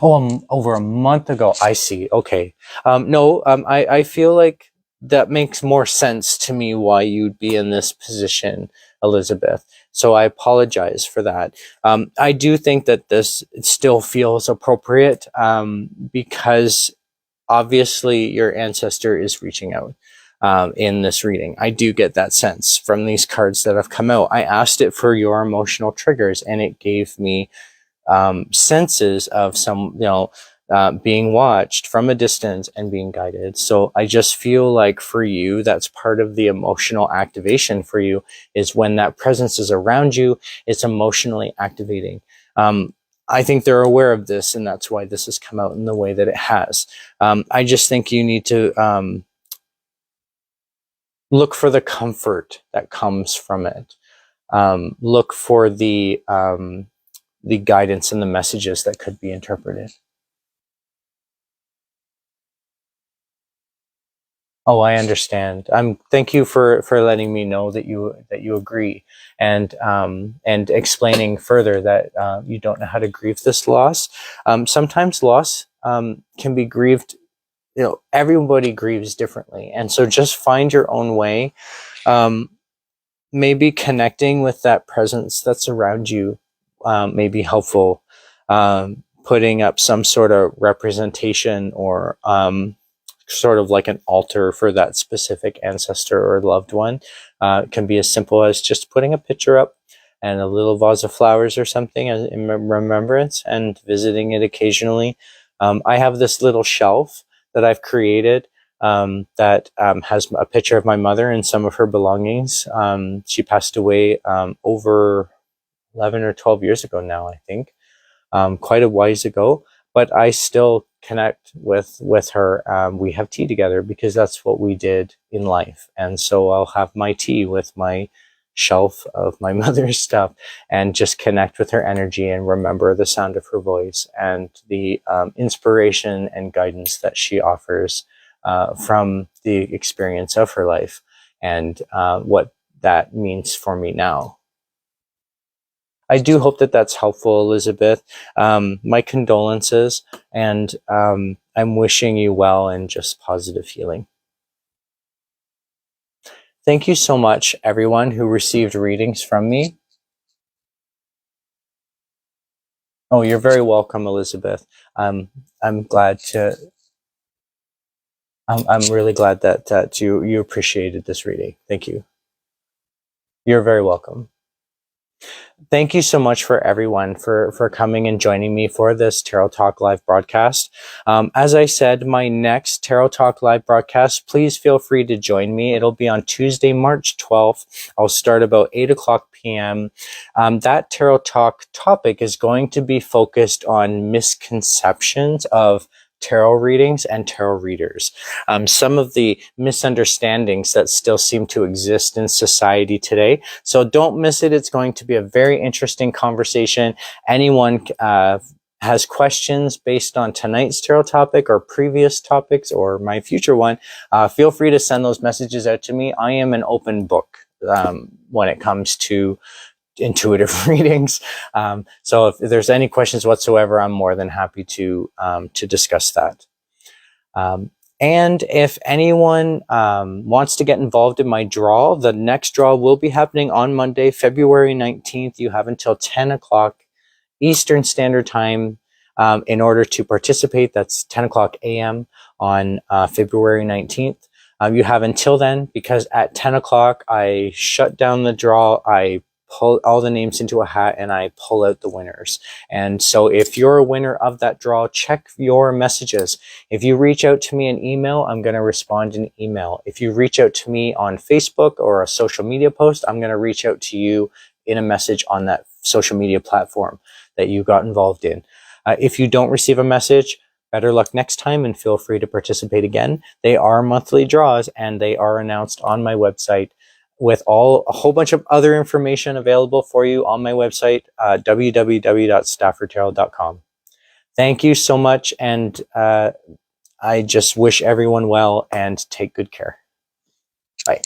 Oh, over a month ago. I see. Okay. No, I feel like that makes more sense to me why you'd be in this position, Elizabeth. So I apologize for that. I do think that this still feels appropriate, because obviously your ancestor is reaching out. In this reading, I do get that sense from these cards that have come out. I asked it for your emotional triggers, and it gave me senses of some, being watched from a distance and being guided. So I just feel like for you, that's part of the emotional activation for you, is when that presence is around you, it's emotionally activating. I think they're aware of this, and that's why this has come out in the way that it has. I just think you need to look for the comfort that comes from it. Look for the guidance and the messages that could be interpreted. Oh, I understand. Thank you for letting me know that you agree, and explaining further that you don't know how to grieve this loss. Sometimes loss can be grieved. Everybody grieves differently, and so just find your own way. Um, Maybe connecting with that presence that's around you may be helpful. Putting up some sort of representation, or sort of like an altar for that specific ancestor or loved one. It can be as simple as just putting a picture up and a little vase of flowers or something as in remembrance, and visiting it occasionally. I have this little shelf that I've created, that has a picture of my mother and some of her belongings. She passed away over 11 or 12 years ago now, I think, quite a while ago. But I still connect with her. We have tea together because that's what we did in life. And so I'll have my tea with my shelf of my mother's stuff, and just connect with her energy and remember the sound of her voice and the inspiration and guidance that she offers from the experience of her life, and what that means for me now. I do hope that that's helpful, Elizabeth. My condolences, and I'm wishing you well and just positive healing. Thank you so much, everyone who received readings from me. Oh, you're very welcome, Elizabeth. I'm glad to. I'm really glad that you appreciated this reading. Thank you. You're very welcome. Thank you so much for everyone for coming and joining me for this Tarot Talk live broadcast. As I said, my next Tarot Talk live broadcast, please feel free to join me. It'll be on Tuesday, March 12th. I'll start about 8 o'clock p.m. That Tarot Talk topic is going to be focused on misconceptions of tarot readings and tarot readers. Some of the misunderstandings that still seem to exist in society today. So don't miss it. It's going to be a very interesting conversation. Anyone has questions based on tonight's tarot topic or previous topics or my future one, feel free to send those messages out to me. I am an open book when it comes to intuitive readings. So if there's any questions whatsoever, I'm more than happy to discuss that. And if anyone wants to get involved in my draw, the next draw will be happening on Monday, February 19th. You have until 10 o'clock Eastern Standard Time in order to participate. That's 10 o'clock a.m. on February 19th. You have until then, because at 10 o'clock, I shut down the draw. I pull all the names into a hat and I pull out the winners. And so if you're a winner of that draw, check your messages. If you reach out to me in email, I'm going to respond in email. If you reach out to me on Facebook or a social media post, I'm going to reach out to you in a message on that social media platform that you got involved in. If you don't receive a message, better luck next time and feel free to participate again. They are monthly draws and they are announced on my website with a whole bunch of other information available for you on my website, www.staffordtarot.com. Thank you so much, and I just wish everyone well and take good care. Bye.